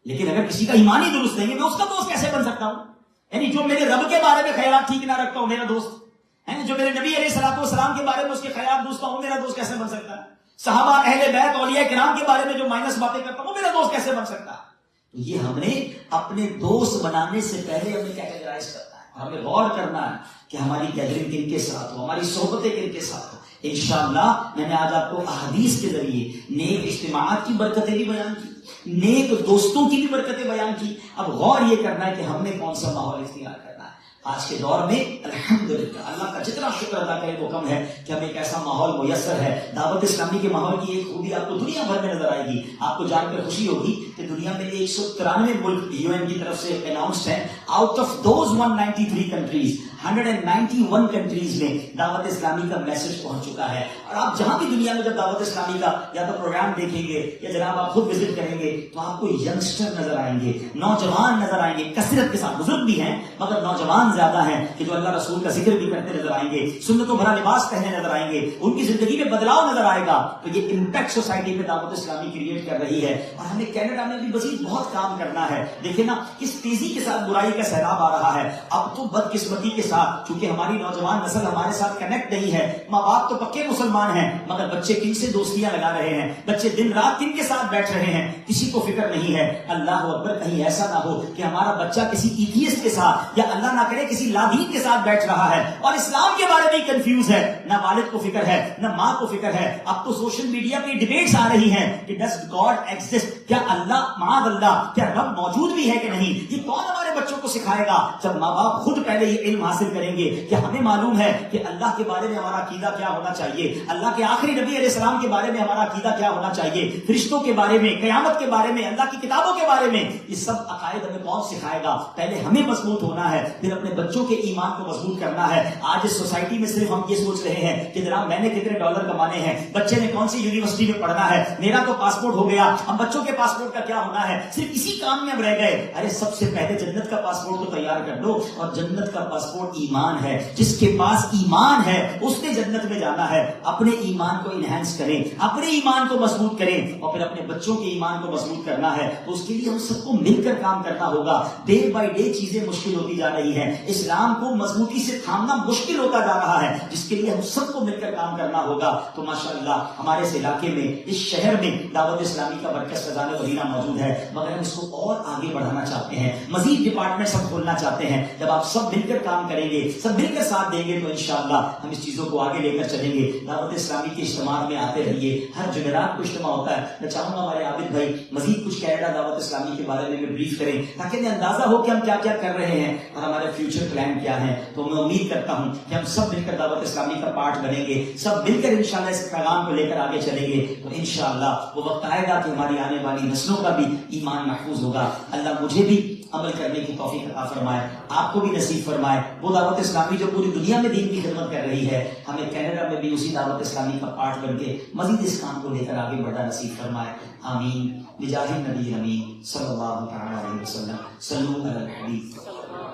لیکن اگر کسی کا ایمان ہی درست نہیں ہے، میں اس کا دوست کیسے بن سکتا ہوں؟ یعنی جو میرے رب کے بارے میں خیالات ٹھیک نہ رکھتا ہوں میرا دوست ہے، جو میرے نبی علیہ الصلوۃ والسلام کے بارے میں اس کے خیالات دوست ہوں میرا دوست کیسے بن سکتا ہے؟ صحابہ اہل بیت اولیاء کرام کے بارے میں جو مائنس باتیں کرتا ہوں میرا دوست کیسے بن سکتا ہے؟ تو یہ ہم نے اپنے دوست بنانے سے پہلے ہمیں کیٹیگرائز کرنا ہے، اور ہمیں غور کرنا ہے کہ ہماری گیدرنگ کن کے ساتھ ہو، ہماری صحبتیں کن کے ساتھ ہو۔ انشاءاللہ میں نے آج آپ کو احادیث کے ذریعے نیک اجتماعات کی برکتیں بھی بیان کی، نیک دوستوں کی بھی برکتیں بیان کی۔ اب غور یہ کرنا ہے کہ ہم نے کون سا ماحول اختیار کرنا ہے۔ آج کے دور میں الحمدللہ اللہ کا جتنا شکر ادا کرے وہ کم ہے کہ ہمیں ایک ایسا ماحول میسر ہے. دعوت اسلامی کے ماحول کی ایک خوبی آپ کو دنیا بھر میں نظر آئے گی. آپ کو جان کر خوشی ہوگی کہ دنیا میں 193 ملک UN کی طرف سے اناؤنسڈ ہیں. Out of those 193 countries 191 countries میں دعوت اسلامی کا میسج پہنچ چکا ہے. اور آپ جہاں بھی دنیا میں جب دعوت اسلامی کا یا تو پروگرام دیکھیں گے یا جناب آپ خود وزٹ کریں گے تو آپ کو ینگسٹر نظر آئیں گے, نوجوان نظر آئیں گے کثرت کے ساتھ. بزرگ بھی ہیں مگر نوجوان زیادہ ہیں کہ جو اللہ رسول کا ذکر بھی کرتے نظر آئیں گے, سنتوں بھرا لباس پہنے نظر آئیں گے, ان کی زندگی میں بدلاؤ نظر آئے گا. تو یہ امپیکٹ سوسائٹی میں دعوت اسلامی کریٹ کر رہی ہے. اور ہمیں کینیڈا میں بھی مزید بہت کام کرنا ہے. دیکھیں نا کس تیزی کے ساتھ برائی کا سیلاب آ رہا ہے. اب تو بدقسمتی کے ساتھ چونکہ ہماری نوجوان نسل ہمارے ساتھ کنیکٹ نہیں ہے, ماں باپ تو پکے مسلمان ہیں مگر بچے کن سے دوستیاں لگا رہے ہیں, بچے دن رات کن کے ساتھ بیٹھ رہے ہیں, کسی کو فکر نہیں ہے. اللہ اکبر, کہیں ایسا نہ ہو کہ ہمارا بچہ کسی ایتھیسٹ کے ساتھ یا اللہ نہ کرے کسی لادین کے ساتھ بیٹھ رہا ہے اور اسلام کے بارے میں کنفیوز ہے. نہ والد کو فکر ہے نہ ماں کو فکر ہے. اب تو سوشل میڈیا پہ ڈیبیٹس آ رہی ہیں کہ ڈز گاڈ ایگزسٹ, کیا اللہ معاذ اللہ کیا رب موجود بھی ہے کہ نہیں. یہ کون ہمارے بچوں کو سکھائے گا جب ماں باپ خود پہلے یہ علم حاصل کریں گے کہ ہمیں معلوم ہے کہ اللہ کے بارے میں ہمارا عقیدہ کیا ہونا چاہیے, اللہ کے آخری نبی علیہ السلام کے بارے میں ہمارا عقیدہ کیا ہونا چاہیے, فرشتوں کے بارے میں, قیامت کے بارے میں, اللہ کی کتابوں کے بارے میں. یہ سب عقائد ہمیں کون سکھائے گا؟ پہلے ہمیں مضبوط ہونا ہے, پھر اپنے بچوں کے ایمان کو مضبوط کرنا ہے. آج اس سوسائٹی میں صرف ہم یہ سوچ رہے ہیں کہ جناب میں نے کتنے ڈالر کمانے ہیں, بچے نے کون سی یونیورسٹی میں پڑھنا ہے, میرا تو پاسپورٹ ہو گیا, اب بچوں کے پاسپورٹ کا کیا ہونا ہے. صرف اسی کام میں اب رہ گئے. ارے سب سے پہلے جنت کا پاسپورٹ تو تیار کر دو, اور جنت کا پاسپورٹ ایمان ہے. جس کے پاس ایمان ہے اس نے جنت میں جانا ہے. اپنے ایمان کو انہینس کریں, اپنے ایمان کو مضبوط کریں, اور پھر اپنے بچوں کے ایمان کو مضبوط کرنا ہے. تو اس کے لیے ہم سب کو مل کر کام کرنا ہوگا. ڈے بائی ڈے چیزیں مشکل ہوتی جا رہی ہیں, اسلام کو مضبوطی سے تھامنا مشکل ہوتا جا رہا ہے, جس کے لیے ہم سب کو مل کر کام کرنا ہوگا. تو ماشاءاللہ ہمارے اس علاقے میں, اس شہر میں دعوت اسلامی کا مرکز خزانہ مدینہ موجود ہے, مگر ہم اس کو اور آگے بڑھانا چاہتے ہیں, مزید ڈپارٹمنٹ سب کھولنا چاہتے ہیں. جب آپ سب مل کر کام کریں گے, سب مل کر ساتھ دیں گے تو انشاءاللہ ہم اس چیزوں کو آگے لے کر چلیں گے. دعوت اسلامی کے اجتماع میں آتے رہیے, ہر جمعرات کو اجتماع ہوتا ہے. میں چاہوں گا ہمارے عابد بھائی مزید کچھ کینیڈا دعوت اسلامی کے بارے میں بریف کریں تاکہ انہیں اندازہ ہو کہ ہم کیا کیا کر رہے ہیں اور ہمارے فیوچر پلان کیا ہے. تو میں امید کرتا ہوں کہ ہم سب مل کر دعوت اسلامی کا پارٹ بنیں گے, سب مل کر انشاءاللہ اس پیغام کو لے کر آگے چلیں گے. تو انشاءاللہ وہ وقت آئے گا کہ ہماری آنے والی نسلوں کا بھی ایمان محفوظ ہوگا. اللہ مجھے بھی عمل کرنے کی توفیق عطا فرمائے, آپ کو بھی نصیب فرمائے. وہ دعوت اسلامی جو پوری دنیا میں دین کی خدمت کر رہی ہے, ہمیں کینیڈا میں بھی اسی دعوت اسلامی کا پارٹ بن کے مزید اس کام کو لے کر آگے بڑھنا نصیب فرمائے. آمین بجاہ النبی الامین صلی اللہ تعالی علیہ وسلم. صلو علی الحبیب.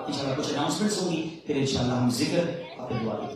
انشاءاللہ کچھ اناؤنسمنٹس ہوں گی, پھر انشاءاللہ ہم ذکر اور پھر دعا کی